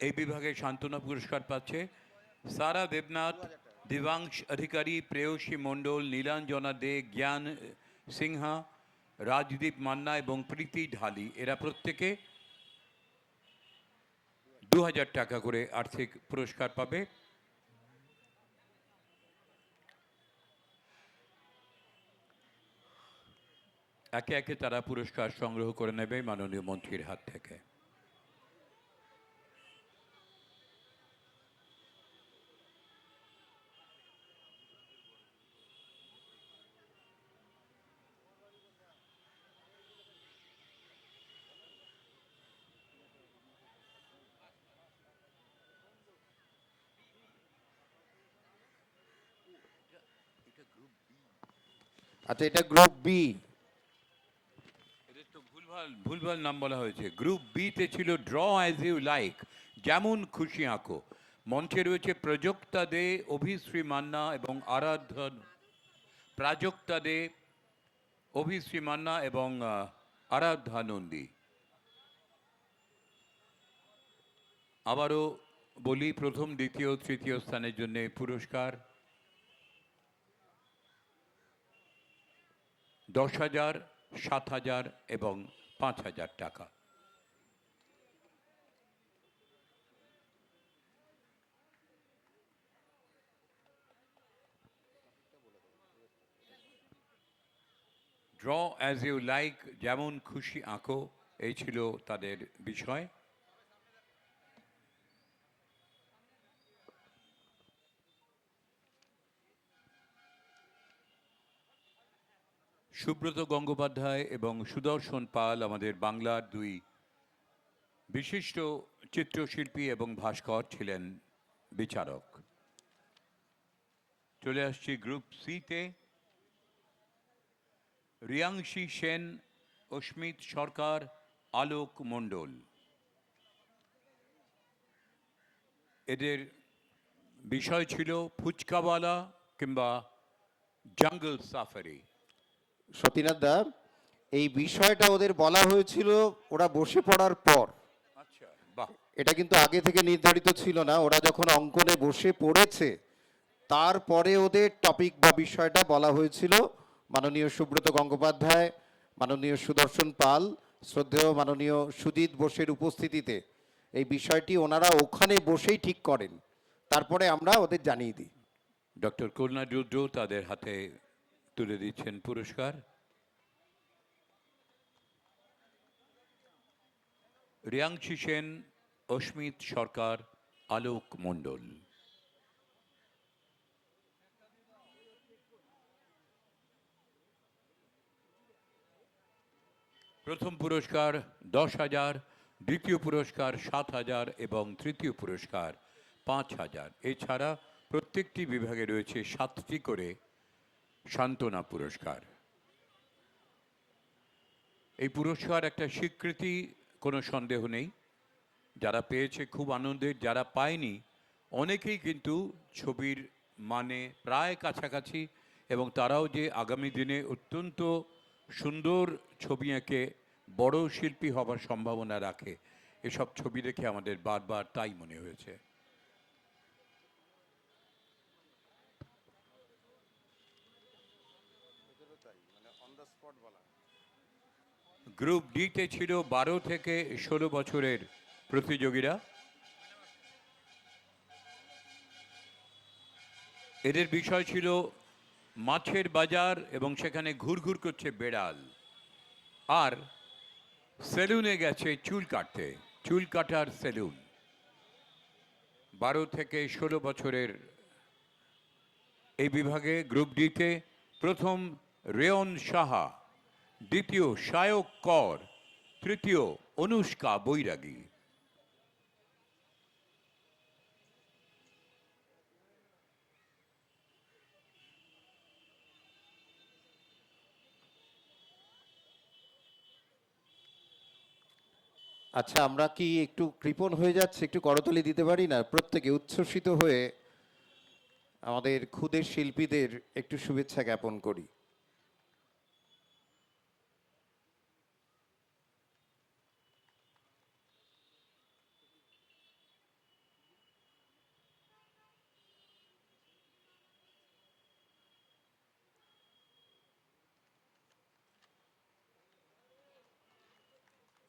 এই বিভাগে সান্ত্বনা পুরস্কার পাচ্ছে, সারা দেবনাথ, দিবাংশ অধিকারী, প্রেয়সী মণ্ডল, নীলাঞ্জনা দে, জ্ঞান সিংহা, রাজদীপ মান্না এবং প্রীতি ঢালি, এরা প্রত্যেকে 2,000 টাকা করে আর্থিক পুরস্কার পাবে। একে একে তারা পুরস্কার সংগ্রহ করে নেবে মাননীয় মন্ত্রীর হাত থেকে। আচ্ছা, এটা গ্রুপ বি। এদের তো ভুলভাল নাম বলা হয়েছে। গ্রুপ বি তে ছিল ড্র অ্যাজ ইউ লাইক, যেমন খুশি আঁকো। মঞ্চে রয়েছে প্রযোক্তা দে, অভিশ্রী মান্না এবং প্রাযোক্তা দে, অভিশ্রী মান্না এবং আরাধ্যা নন্দী। আবারও বলি, প্রথম, দ্বিতীয়, তৃতীয় স্থানের জন্য পুরস্কার 10,000, 7,000 এবং 5,000 টাকা। ড্র অ্যাজ ইউ লাইক, যেমন খুশি আঁকো, এই ছিল তাদের বিষয়। সুব্রত গঙ্গোপাধ্যায় এবং সুদর্শন পাল আমাদের বাংলার দুই বিশিষ্ট চিত্রশিল্পী এবং ভাস্কর ছিলেন বিচারক। চলে আসছি গ্রুপ সিতে। রিয়াংশী সেন, অস্মিত সরকার, আলোক মণ্ডল, এদের বিষয় ছিল ফুচকাওয়ালা কিংবা জঙ্গল সাফারি। সতীনাথ দা, এই বিষয়টা ওদের বলা হয়েছিল ওরা বসে পড়ার পর। আচ্ছা, বাহ। এটা কিন্তু আগে থেকে নির্ধারিত ছিল না, ওরা যখন অঙ্কনে বসে পড়েছে তারপরে ওদের টপিক বা বিষয়টা বলা হয়েছিল। মাননীয় সুব্রত গঙ্গোপাধ্যায়, মাননীয় সুদর্শন পাল, শ্রদ্ধেয় মাননীয় সুজিত বোসের উপস্থিতিতে এই বিষয়টি ওনারা ওখানে বসেই ঠিক করেন, তারপরে আমরা ওদের জানিয়ে দিই। ডক্টর করুণা রুদ্র তাদের হাতে তুলে দিচ্ছেন পুরস্কার। রিয়াংশী সেন, অস্মিত সরকার, আলোক মণ্ডল। প্রথম পুরস্কার 10,000, দ্বিতীয় পুরস্কার 7,000 এবং তৃতীয় পুরস্কার 5,000। এছাড়া প্রত্যেকটি বিভাগে রয়েছে 7টি করে সান্ত্বনা পুরস্কার। এই পুরস্কার একটা স্বীকৃতি, কোনো সন্দেহ নেই। যারা পেয়েছে খুব আনন্দের, যারা পায়নি অনেকেই কিন্তু ছবির মানে প্রায় কাছাকাছি, এবং তারাও যে আগামী দিনে অত্যন্ত সুন্দর ছবি এঁকে বড় শিল্পী হবার সম্ভাবনা রাখে, এসব ছবি দেখে আমাদের বারবার তাই মনে হয়েছে। গ্রুপ ডিতে ছিল 12 থেকে 16 বছরের প্রতিযোগীরা। এদের বিষয় ছিল মাছের বাজার এবং সেখানে ঘুরঘুর করছে বেড়াল, আর সেলুনে গেছে চুল কাটতে, চুল কাটার সেলুন। 12 থেকে 16 বছরের এই বিভাগে গ্রুপ ডিতে প্রথম রেয়ন সাহা, দ্বিতীয় সায়ক কর, তৃতীয় অনুষ্কা বৈরাগী। আচ্ছা, আমরা কি একটু কৃপণ হয়ে যাচ্ছে, একটু করতালি দিতে পারি না? প্রত্যেকে উচ্ছ্বসিত হয়ে আমাদের ক্ষুদে শিল্পীদের একটু শুভেচ্ছা জ্ঞাপন করি।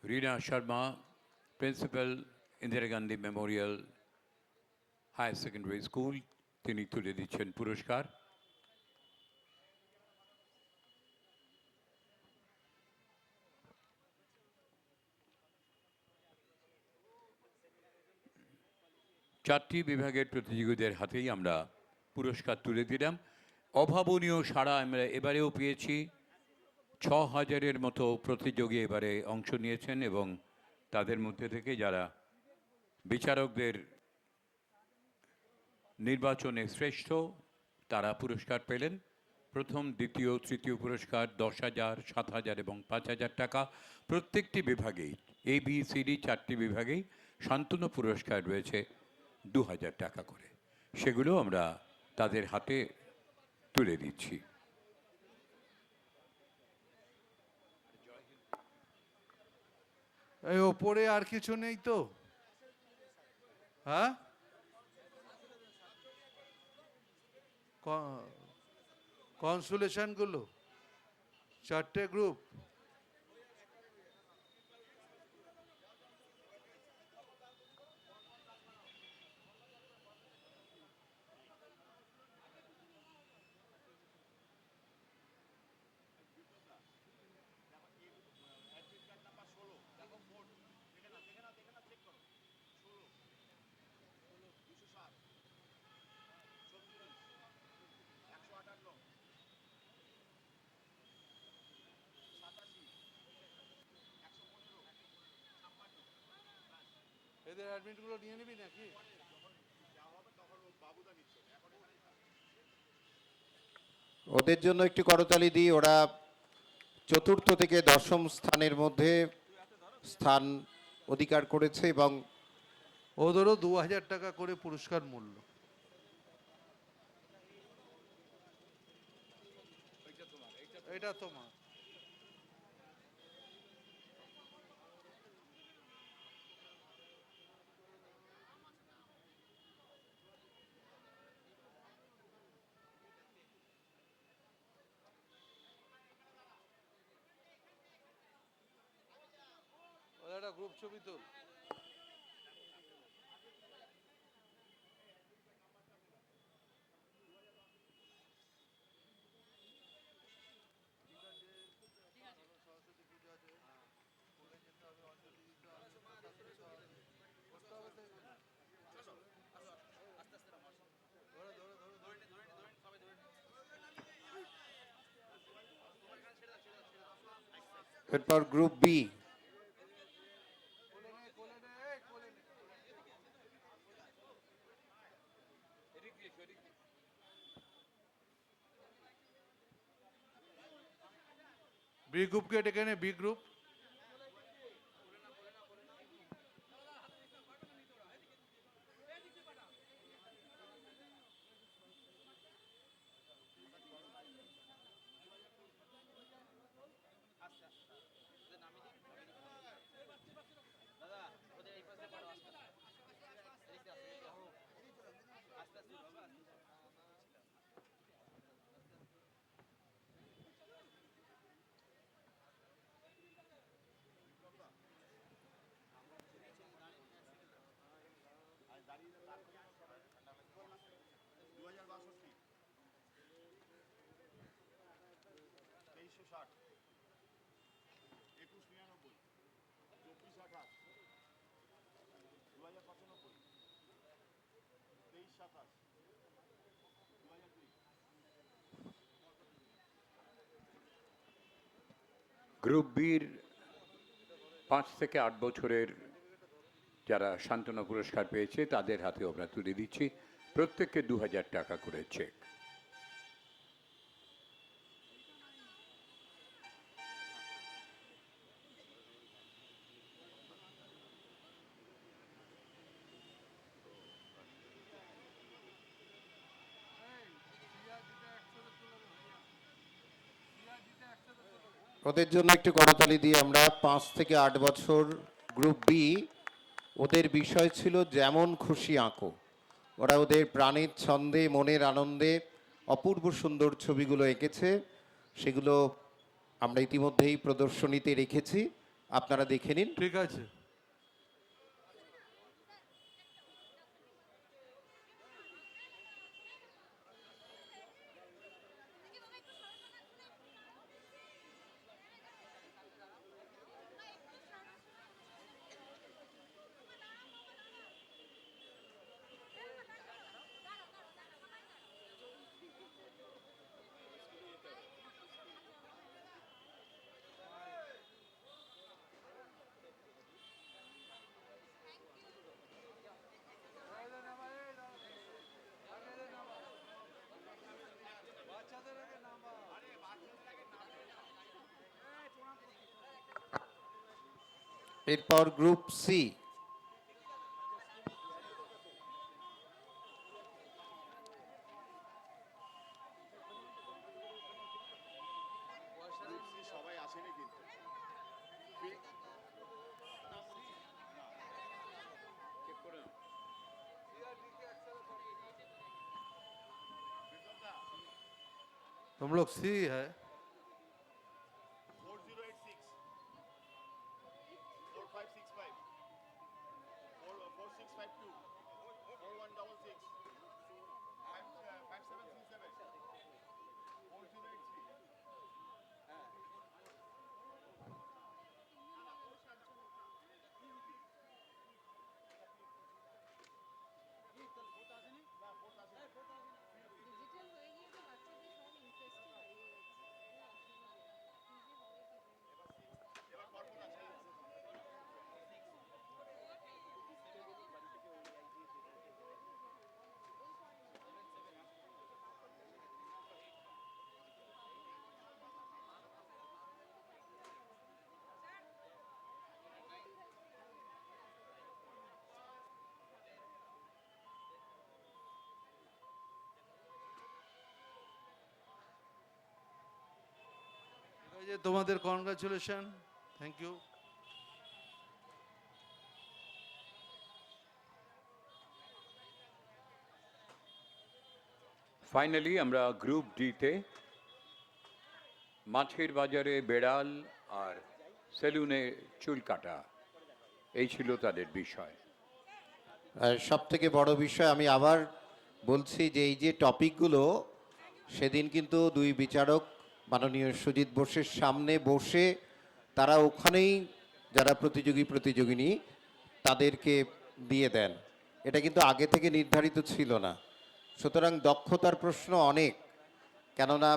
Rina Sharma, principal Indira Gandhi memorial higher secondary school, তিনি তুলে দিচ্ছেন পুরস্কার। চারটি বিভাগের প্রতিযোগীদের হাতেই আমরা পুরস্কার তুলে দিলাম। অভাবনীয় সাড়া আমরা এবারেও পেয়েছি। 6,000-এর মতো প্রতিযোগী এবারে অংশ নিয়েছেন, এবং তাদের মধ্যে থেকে যারা বিচারকদের নির্বাচনে শ্রেষ্ঠ তারা পুরস্কার পেলেন। প্রথম, দ্বিতীয়, তৃতীয় পুরস্কার 10,000, 7,000 এবং 5,000 টাকা। প্রত্যেকটি বিভাগেই ABCD 4টি বিভাগেই সান্ত্বনা পুরস্কার রয়েছে 2,000 টাকা করে। সেগুলো আমরা তাদের হাতে তুলে দিচ্ছি। এই ওপরে আর কিছু নেই তো? হ্যাঁ, কনসুলেশন গুলো 4টে গ্রুপ। এদের অ্যাডমিট গুলো নিয়ে নিবি নাকি? ওদের জন্য একটু করতালি দিই। ওরা 4র্থ থেকে 10ম স্থানের মধ্যে স্থান অধিকার করেছে, এবং ওদেরও 2,000 টাকা করে পুরস্কার মূল্য। এটা তোমার। গ্রুপ ছবি তোল। এরপর গ্রুপ বি। বি গ্রুপকে ডেকে নে, বি গ্রুপ। গ্রুপ বির 5 থেকে 8 বছরের যারা সান্ত্বনা পুরস্কার পেয়েছে তাদের হাতে আমরা তুলে দিচ্ছি প্রত্যেককে 2000 টাকা করে চেক। ওদের জন্য একটু করতালি দিয়ে আমরা 5 থেকে 8 বছর গ্রুপ বি, ওদের বিষয় ছিল যেমন খুশি আঁকো। ওরা ওদের প্রাণের ছন্দে মনের আনন্দে অপূর্ব সুন্দর ছবিগুলো এঁকেছে, সেগুলো আমরা ইতিমধ্যেই প্রদর্শনীতে রেখেছি, আপনারা দেখে নিন। ঠিক আছে। এরপর গ্রুপ সি। तुम लोग सी है। তোমাদের কনগ্রাচুলেশন, থ্যাংক ইউ। ফাইনালি আমরা গ্রুপ ডিতে মাছের বাজারে বেড়াল আর সেলুনে চুল কাটা এই ছিল তাদের বিষয়। সব থেকে বড় বিষয় আমি আবার বলছি যে এই যে টপিকগুলো সেদিন কিন্তু দুই বিচারক মাননীয় সুজিত বোসের সামনে বসে তারা ওখানেই যারা প্রতিযোগিনী তাদেরকে দিয়ে দেন। এটা কিন্তু আগে থেকে নির্ধারিত ছিল না। সুতরাং দক্ষতার প্রশ্ন অনেক, কেননা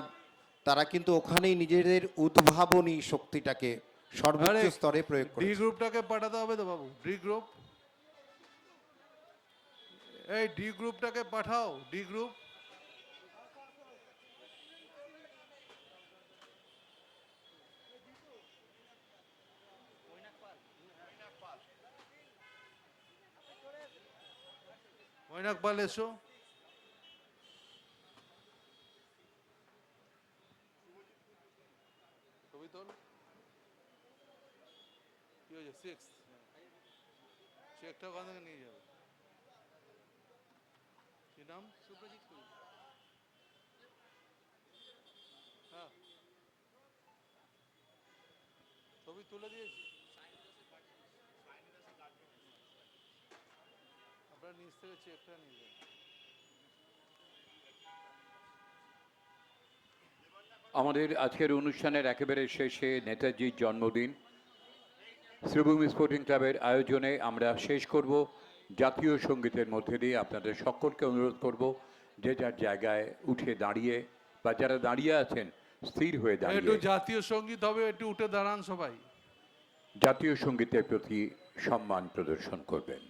তারা কিন্তু ওখানেই নিজেদের উদ্ভাবনী শক্তিটাকে সর্বোচ্চ স্তরে প্রয়োগ ডি করে। গ্রুপটাকে পাঠাতে হবে তো বাবু, ডি গ্রুপ, এই ডি গ্রুপটাকে পাঠাও, ডি গ্রুপ। মৈনাক পাল এসো। ছবি তোল। কি হয়েছে? সিক্স চেকটা ওখান থেকে নিয়ে যাবে। কি নাম? সুপ্রজিৎ। হ্যাঁ, ছবি তুলে দিয়েছি। আপনার নিচ থেকে চেকটা নিয়ে যাবেন। আমাদের আজকের অনুষ্ঠানের একেবারে শেষে নেতাজির জন্মদিন শ্রীভূমি স্পোর্টিং ক্লাবের আয়োজনে আমরা শেষ করব জাতীয় সঙ্গীতের মধ্যে দিয়ে। আপনাদের সকলকে অনুরোধ করব যে যার জায়গায় উঠে দাঁড়িয়ে বা যারা দাঁড়িয়ে আছেন স্থির হয়ে একটু দাঁড়িয়ে জাতীয় সঙ্গীত হবে, একটু উঠে দাঁড়ান সবাই। জাতীয় সঙ্গীতের প্রতি সম্মান প্রদর্শন করবেন।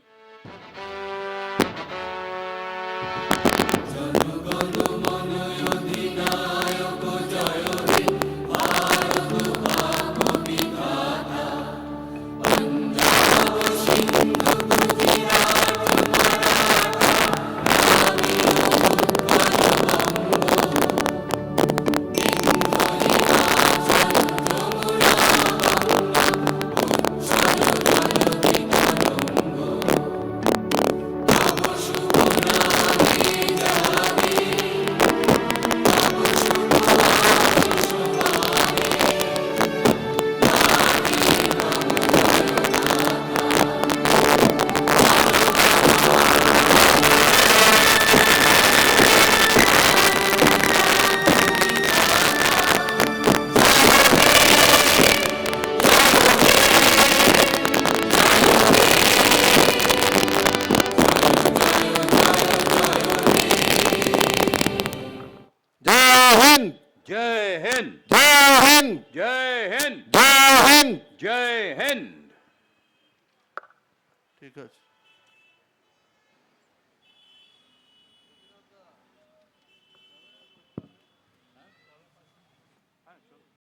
জয় হিন্দ, জয় হিন্দ, জয় হিন্দ, জয় হিন্দ, জয় হিন্দ, জয় হিন্দ। ঠিক আছে।